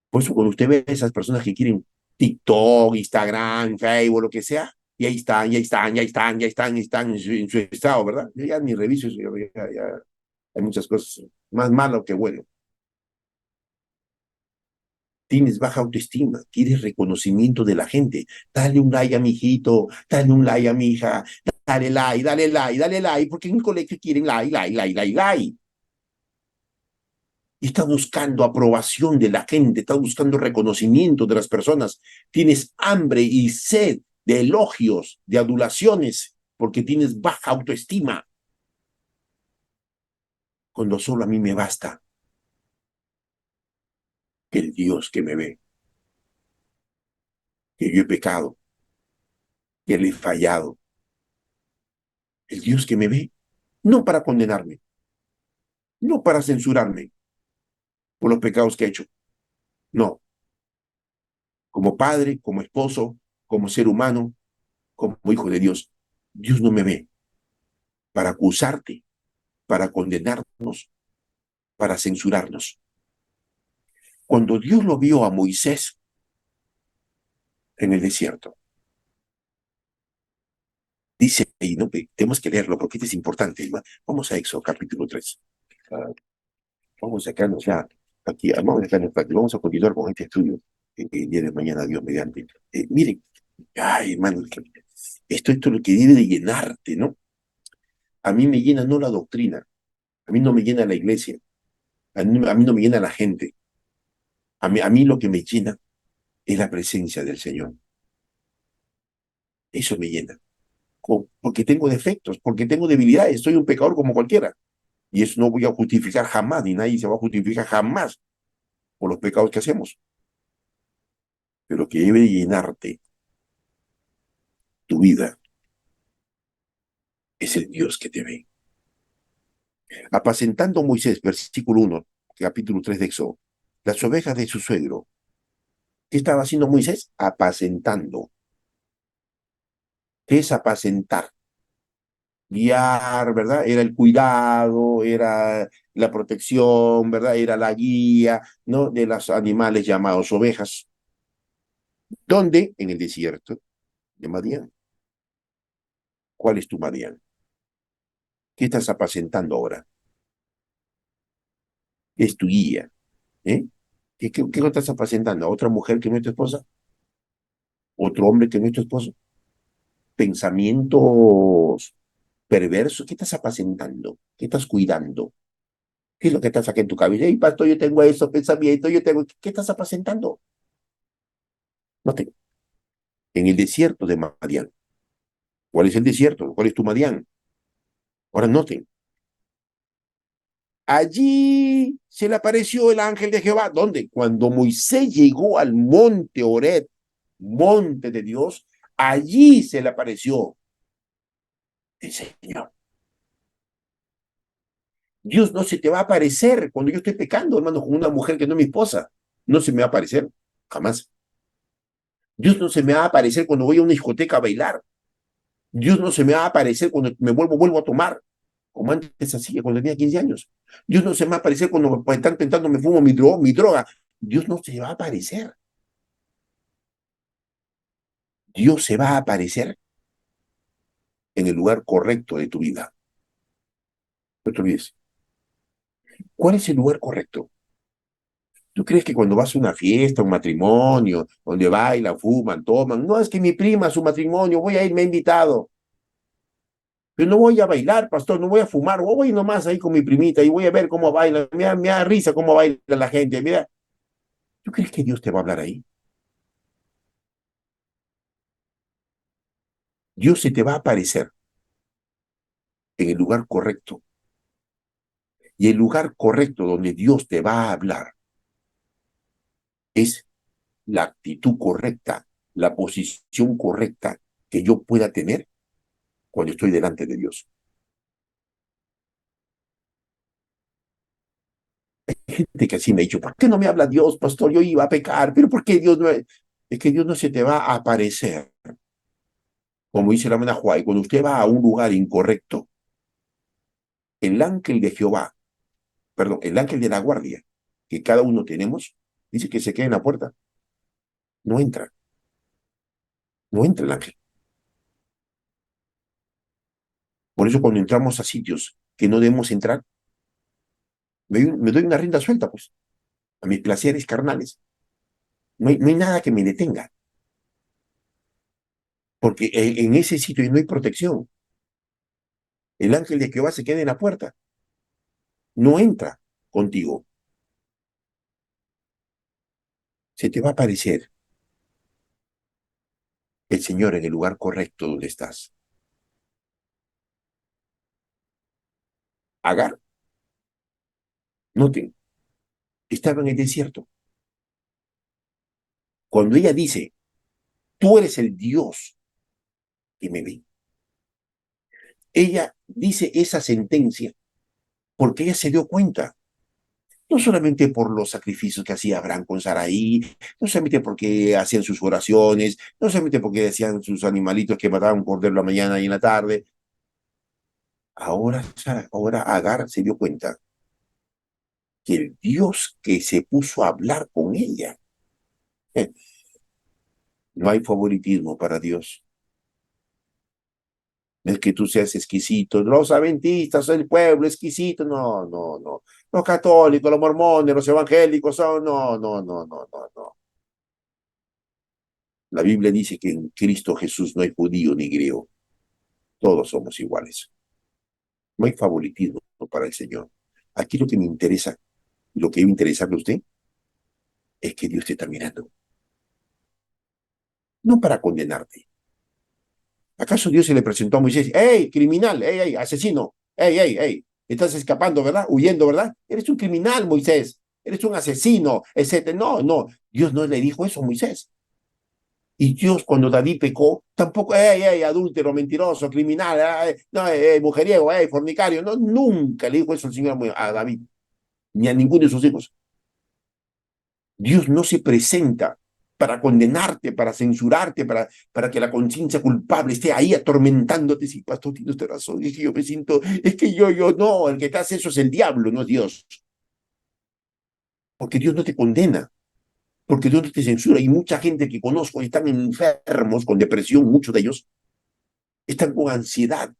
Por eso cuando usted ve a esas personas que quieren TikTok, Instagram, Facebook, lo que sea, y ahí están, ya están, ya están, ya están, están en su estado, ¿verdad? Yo ya ni reviso eso, ya hay muchas cosas más malo que bueno. Tienes baja autoestima, quieres reconocimiento de la gente. Dale un like a mi hijito, dale un like a mi hija, dale like, dale like, dale like, porque en el colegio quieren like, like, like, like, like. Y está buscando aprobación de la gente, está buscando reconocimiento de las personas. Tienes hambre y sed de elogios, de adulaciones, porque tienes baja autoestima, cuando solo a mí me basta que el Dios que me ve, que yo he pecado, que le he fallado, el Dios que me ve, no para condenarme, no para censurarme por los pecados que he hecho, no, como padre, como esposo, como ser humano, como hijo de Dios. Dios no me ve para acusarte, para condenarnos, para censurarnos. Cuando Dios lo vio a Moisés en el desierto, dice, y no, tenemos que leerlo porque este es importante. Vamos a Éxodo capítulo 3. Vamos a sacarnos ya aquí, vamos a sacarnos aquí, vamos a continuar con este estudio el día de mañana, Dios mediante. Miren, ay, hermano, esto es lo que debe de llenarte, ¿no? A mí me llena no la doctrina, a mí no me llena la iglesia, a mí no me llena la gente, a mí lo que me llena es la presencia del Señor. Eso me llena. Porque tengo defectos, porque tengo debilidades, soy un pecador como cualquiera. Y eso no voy a justificar jamás, ni nadie se va a justificar jamás por los pecados que hacemos. Pero que debe llenarte tu vida es el Dios que te ve. Apacentando Moisés, versículo 1, capítulo 3 de Éxodo, las ovejas de su suegro. ¿Qué estaba haciendo Moisés? Apacentando. ¿Qué es apacentar? Guiar, ¿verdad? Era el cuidado, era la protección, ¿verdad? Era la guía, ¿no? De los animales llamados ovejas. ¿Dónde? En el desierto de Madián. ¿Cuál es tu Madián? ¿Qué estás apacentando ahora? ¿Qué es tu guía? ¿Eh? ¿Qué lo estás apacentando? ¿A otra mujer que no es tu esposa? ¿Otro hombre que no es tu esposo? ¿Pensamientos perversos? ¿Qué estás apacentando? ¿Qué estás cuidando? ¿Qué es lo que estás aquí en tu cabeza? Hey, pastor, yo tengo esos pensamientos, yo tengo... ¿Qué estás apacentando? No te... En el desierto de Madián. ¿Cuál es el desierto? ¿Cuál es tu Madián? Ahora noten. Allí se le apareció el ángel de Jehová. ¿Dónde? Cuando Moisés llegó al monte Horeb, monte de Dios, allí se le apareció el Señor. Dios no se te va a aparecer cuando yo estoy pecando, hermano, con una mujer que no es mi esposa. No se me va a aparecer, jamás. Dios no se me va a aparecer cuando voy a una discoteca a bailar. Dios no se me va a aparecer cuando vuelvo a tomar, como antes hacía cuando tenía 15 años. Dios no se me va a aparecer cuando están tentando me fumo mi droga. Dios no se va a aparecer. Dios se va a aparecer en el lugar correcto de tu vida. No te olvides. ¿Cuál es el lugar correcto? ¿Tú crees que cuando vas a una fiesta, un matrimonio, donde bailan, fuman, toman, no es que mi prima, su matrimonio, voy a ir, me ha invitado? Pero no voy a bailar, pastor, no voy a fumar, voy nomás ahí con mi primita y voy a ver cómo baila, me da risa cómo baila la gente, mira. ¿Tú crees que Dios te va a hablar ahí? Dios se te va a aparecer en el lugar correcto. Y el lugar correcto donde Dios te va a hablar es la actitud correcta, la posición correcta que yo pueda tener cuando estoy delante de Dios. Gente que así me ha dicho, ¿por qué no me habla Dios, pastor? Yo iba a pecar, pero ¿por qué Dios no? Es que Dios no se te va a aparecer, como dice la hermana Juárez, cuando usted va a un lugar incorrecto, el ángel de Jehová, perdón, el ángel de la guardia, que cada uno tenemos, dice que se queda en la puerta, no entra, no entra el ángel. Por eso cuando entramos a sitios que no debemos entrar, me doy una rienda suelta, pues, a mis placeres carnales. No hay nada que me detenga, porque en ese sitio no hay protección. El ángel de Jehová se queda en la puerta, no entra contigo. Se te va a aparecer el Señor en el lugar correcto donde estás. Agar, noten, estaba en el desierto. Cuando ella dice, tú eres el Dios que me ve, ella dice esa sentencia porque ella se dio cuenta, no solamente por los sacrificios que hacía Abraham con Saraí, no solamente porque hacían sus oraciones, no solamente porque hacían sus animalitos que mataban un cordero la mañana y en la tarde. Ahora Agar se dio cuenta que el Dios que se puso a hablar con ella, no hay favoritismo para Dios. No es que tú seas exquisito, los adventistas, el pueblo exquisito, no, no, no. Los católicos, los mormones, los evangélicos son, no, no, no, no, no, no. La Biblia dice que en Cristo Jesús no hay judío ni griego, todos somos iguales. No hay favoritismo para el Señor. Aquí lo que me interesa, lo que debe interesarle a usted, es que Dios te está mirando, no para condenarte. ¿Acaso Dios se le presentó a Moisés? ¡Ey, criminal! ¡Ey, ey, asesino! ¡Ey, ey, ey! Estás escapando, ¿verdad? Huyendo, ¿verdad? Eres un criminal, Moisés. Eres un asesino, etcétera. No, no. Dios no le dijo eso a Moisés. Y Dios, cuando David pecó, tampoco, ¡ey, ey, adúltero, mentiroso, criminal! No, mujeriego, fornicario! No, nunca le dijo eso el Señor a David, ni a ninguno de sus hijos. Dios no se presenta para condenarte, para censurarte, para que la conciencia culpable esté ahí atormentándote. Sí, pastor, tiene usted razón, es que yo me siento, es que yo, no, el que te hace eso es el diablo, no es Dios. Porque Dios no te condena, porque Dios no te censura. Y mucha gente que conozco están enfermos con depresión, muchos de ellos están con ansiedad,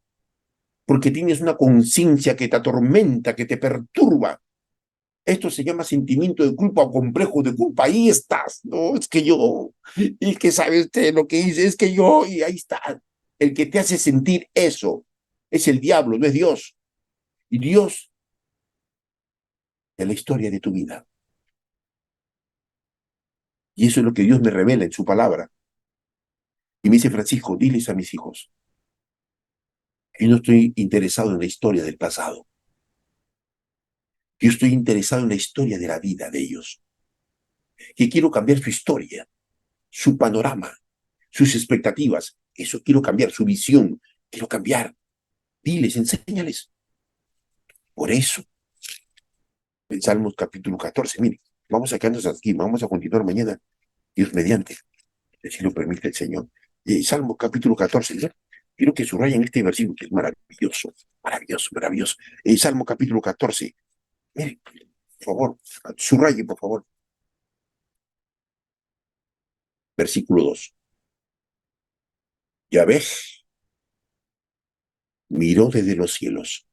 porque tienes una conciencia que te atormenta, que te perturba. Esto se llama sentimiento de culpa o complejo de culpa. Ahí estás, ¿no? Es que yo, y que sabe usted lo que dice, es que yo, y ahí está. El que te hace sentir eso es el diablo, no es Dios. Y Dios es la historia de tu vida. Y eso es lo que Dios me revela en su palabra. Y me dice, Francisco, diles a mis hijos, yo no estoy interesado en la historia del pasado. Yo estoy interesado en la historia de la vida de ellos. Que quiero cambiar su historia, su panorama, sus expectativas. Eso quiero cambiar, su visión. Quiero cambiar. Diles, enséñales. Por eso, en Salmos capítulo 14, mire, vamos a quedarnos aquí, vamos a continuar mañana, Dios mediante, si lo permite el Señor. Salmos capítulo 14, ¿no? Quiero que subrayen este versículo que es maravilloso, maravilloso, maravilloso. Salmo capítulo 14, mire, por favor, subraye, por favor, versículo 2. Yahvé miró desde los cielos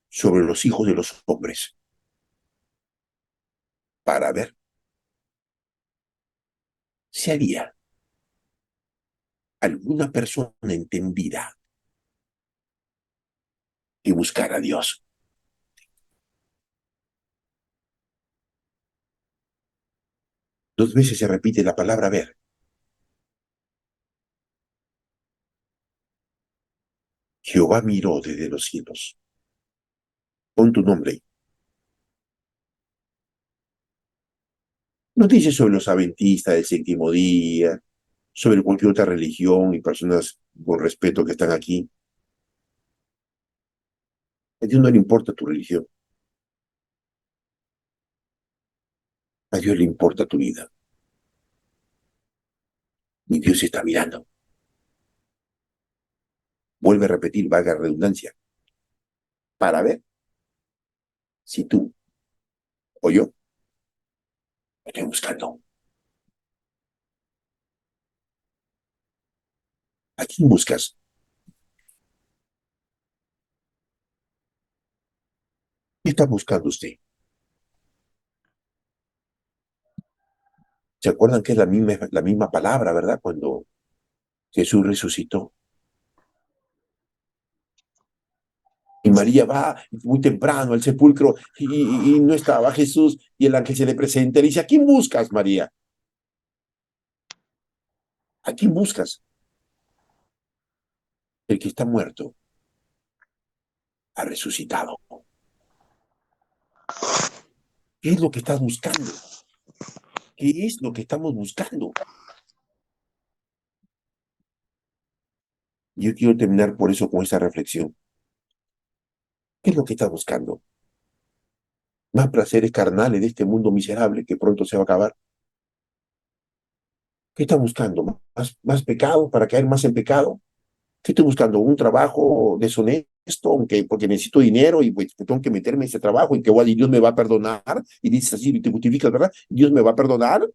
sobre los hijos de los hombres para ver si había alguna persona entendida que buscara a Dios. 2 veces se repite la palabra ver. Jehová miró desde los cielos. Pon tu nombre ahí. Noticias sobre los adventistas del séptimo día, sobre cualquier otra religión y personas con respeto que están aquí. A Dios no le importa tu religión, a Dios le importa tu vida. Y Dios está mirando. Vuelve a repetir, valga la redundancia, para ver si tú o yo estoy buscando. ¿A quién buscas? ¿Qué está buscando usted? ¿Se acuerdan que es la misma palabra, verdad? Cuando Jesús resucitó. Y María va muy temprano al sepulcro y no estaba Jesús y el ángel se le presenta y le dice, ¿a quién buscas, María? ¿A quién buscas? El que está muerto ha resucitado. ¿Qué es lo que estás buscando? ¿Qué es lo que estamos buscando? Yo quiero terminar por eso con esa reflexión. ¿Qué es lo que estás buscando? ¿Más placeres carnales de este mundo miserable que pronto se va a acabar? ¿Qué estás buscando? ¿Más pecado para caer más en pecado? ¿Qué estoy buscando? ¿Un trabajo deshonesto? Aunque, porque necesito dinero y pues tengo que meterme en ese trabajo y que igual y Dios me va a perdonar. Y dices así y te justificas, ¿verdad? Dios me va a perdonar.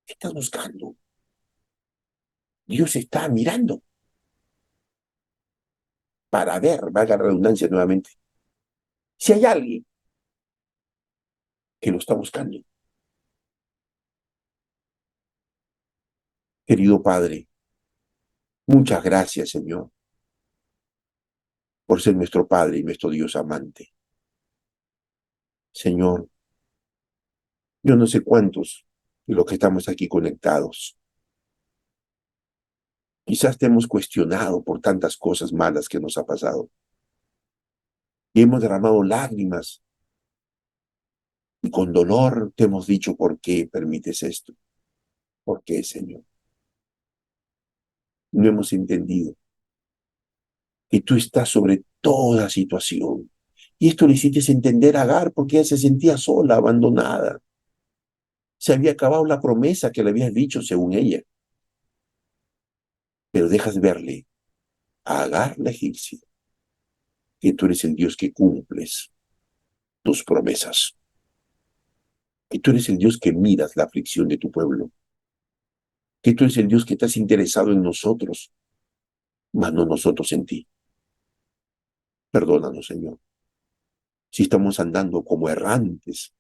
¿Qué estás buscando? Dios está mirando para ver, valga la redundancia nuevamente, si hay alguien que lo está buscando. Querido Padre, muchas gracias, Señor, por ser nuestro Padre y nuestro Dios amante. Señor, yo no sé cuántos de los que estamos aquí conectados. Quizás te hemos cuestionado por tantas cosas malas que nos ha pasado. Y hemos derramado lágrimas y con dolor te hemos dicho por qué permites esto. ¿Por qué, Señor? No hemos entendido que tú estás sobre toda situación. Y esto le hiciste entender a Agar porque ella se sentía sola, abandonada. Se había acabado la promesa que le habías dicho según ella. Pero dejas verle a Agar la egipcia que tú eres el Dios que cumples tus promesas. Que tú eres el Dios que miras la aflicción de tu pueblo. Que tú eres el Dios que estás interesado en nosotros, mas no nosotros en ti. Perdónanos, Señor, si estamos andando como errantes,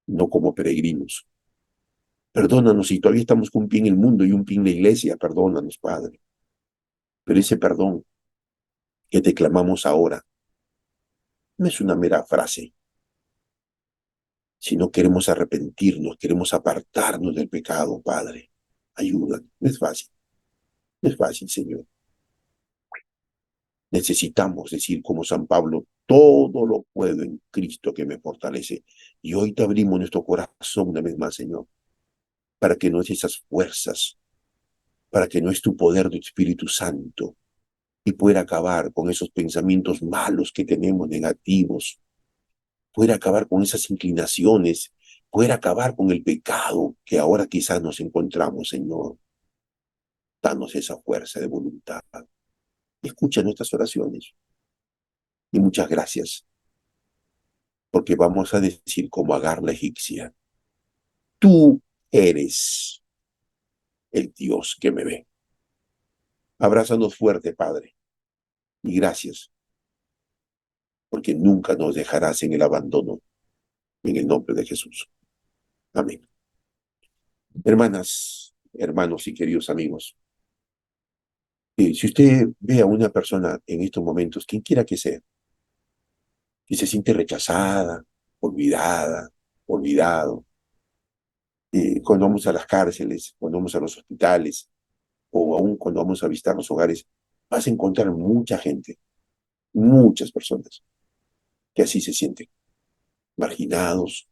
no como peregrinos. Perdónanos si todavía estamos con un pie en el mundo y un pie en la iglesia. Perdónanos, Padre. Pero ese perdón que te clamamos ahora no es una mera frase, sino queremos arrepentirnos, queremos apartarnos del pecado, Padre. Ayuda, no es fácil, no es fácil, Señor. Necesitamos decir como San Pablo, todo lo puedo en Cristo que me fortalece. Y hoy te abrimos nuestro corazón una vez más, Señor, para que no es esas fuerzas, para que no es tu poder de Espíritu Santo y pueda acabar con esos pensamientos malos que tenemos, negativos, pueda acabar con esas inclinaciones, pueda acabar con el pecado que ahora quizás nos encontramos, Señor. Danos esa fuerza de voluntad. Escucha nuestras oraciones y muchas gracias, porque vamos a decir como Agar la egipcia, tú eres el Dios que me ve. Abrázanos fuerte, Padre, y gracias, porque nunca nos dejarás en el abandono, en el nombre de Jesús. Amén. Hermanas, hermanos y queridos amigos, si usted ve a una persona en estos momentos, quien quiera que sea, que se siente rechazada, olvidada, olvidado, cuando vamos a las cárceles, cuando vamos a los hospitales, o aún cuando vamos a visitar los hogares, vas a encontrar mucha gente, muchas personas que así se sienten, marginados,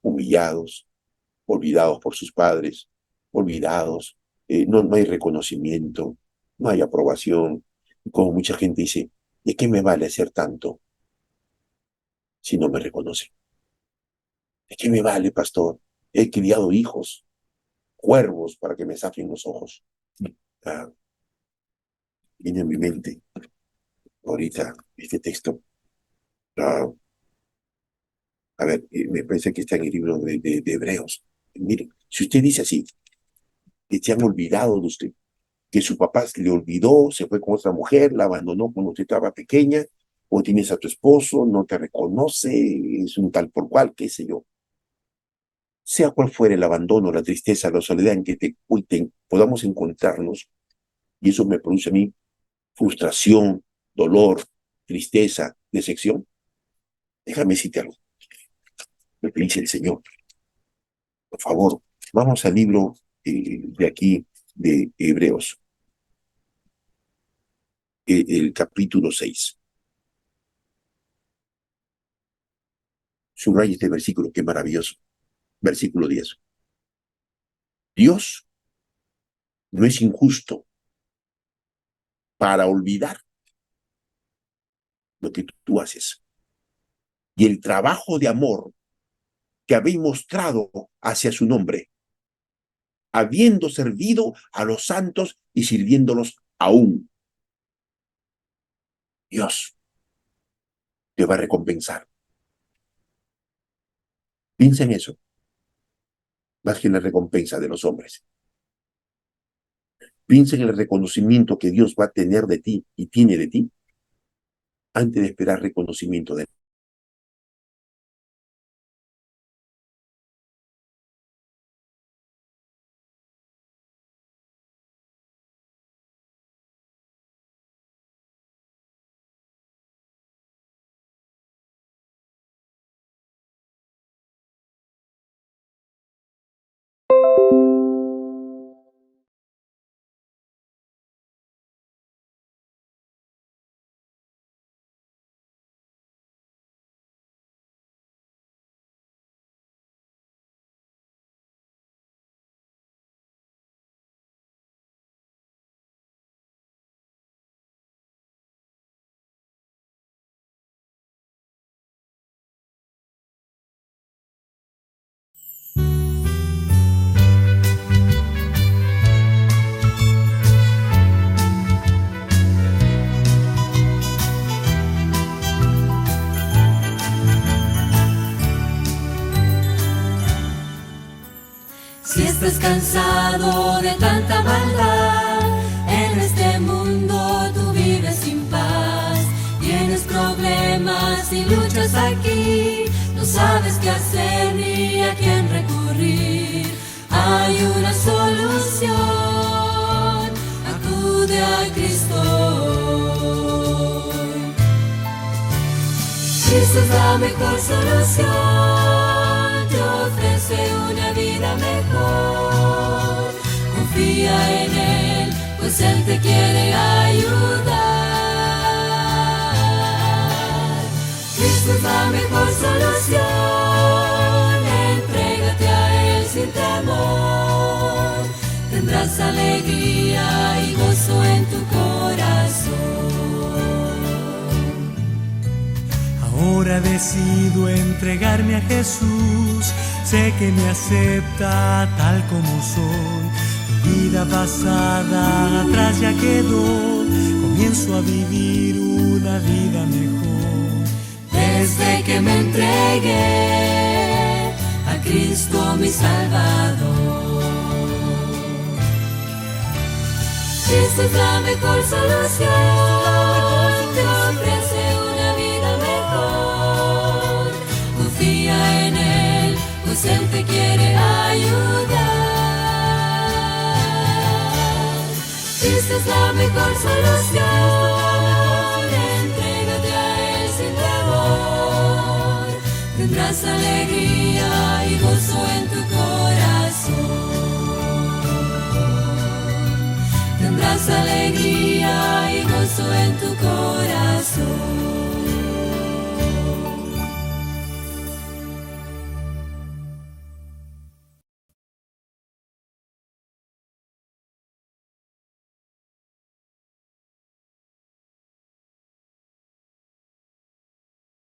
humillados, olvidados por sus padres, olvidados, no hay reconocimiento, no hay aprobación. Como mucha gente dice, ¿de qué me vale hacer tanto si no me reconocen? ¿De qué me vale, pastor? He criado hijos, cuervos, para que me saquen los ojos. Ah, viene a mi mente ahorita este texto. Ah, a ver, me parece que está en el libro de Hebreos. Mire, si usted dice así, que se han olvidado de usted, que su papá le olvidó, se fue con otra mujer, la abandonó cuando usted estaba pequeña, o tienes a tu esposo, no te reconoce, es un tal por cual, qué sé yo. Sea cual fuera el abandono, la tristeza, la soledad en que podamos encontrarnos, y eso me produce a mí frustración, dolor, tristeza, decepción. Déjame decirte algo, lo que dice el Señor. Por favor, vamos al libro de aquí, de Hebreos, el capítulo 6. Subraya este versículo, qué maravilloso. Versículo 10. Dios no es injusto para olvidar lo que tú haces y el trabajo de amor que habéis mostrado hacia su nombre, habiendo servido a los santos y sirviéndolos aún. Dios te va a recompensar. Piensa en eso, más que en la recompensa de los hombres. Piensa en el reconocimiento que Dios va a tener de ti y tiene de ti antes de esperar reconocimiento de él. Si estás cansado de tanta maldad, en este mundo tú vives sin paz. Tienes problemas y luchas aquí, no sabes qué hacer ni a quién recurrir. Hay una solución, acude a Cristo. Cristo es la mejor solución, te ofrece una vida mejor. Confía en Él, pues Él te quiere ayudar. Cristo es la mejor solución, entrégate a Él sin temor. Tendrás alegría y gozo en tu corazón. Ahora decido entregarme a Jesús, sé que me acepta tal como soy. Mi vida pasada atrás ya quedó, comienzo a vivir una vida mejor. Desde que me entregué a Cristo mi Salvador. Cristo es la mejor solución, te ofrece una vida mejor. Confía en Él, pues Él te quiere ayudar. Cristo es la mejor solución, entrégate a Él sin temor. Tendrás alegría y gozo en tu corazón. Tendrás alegría y gozo en tu corazón.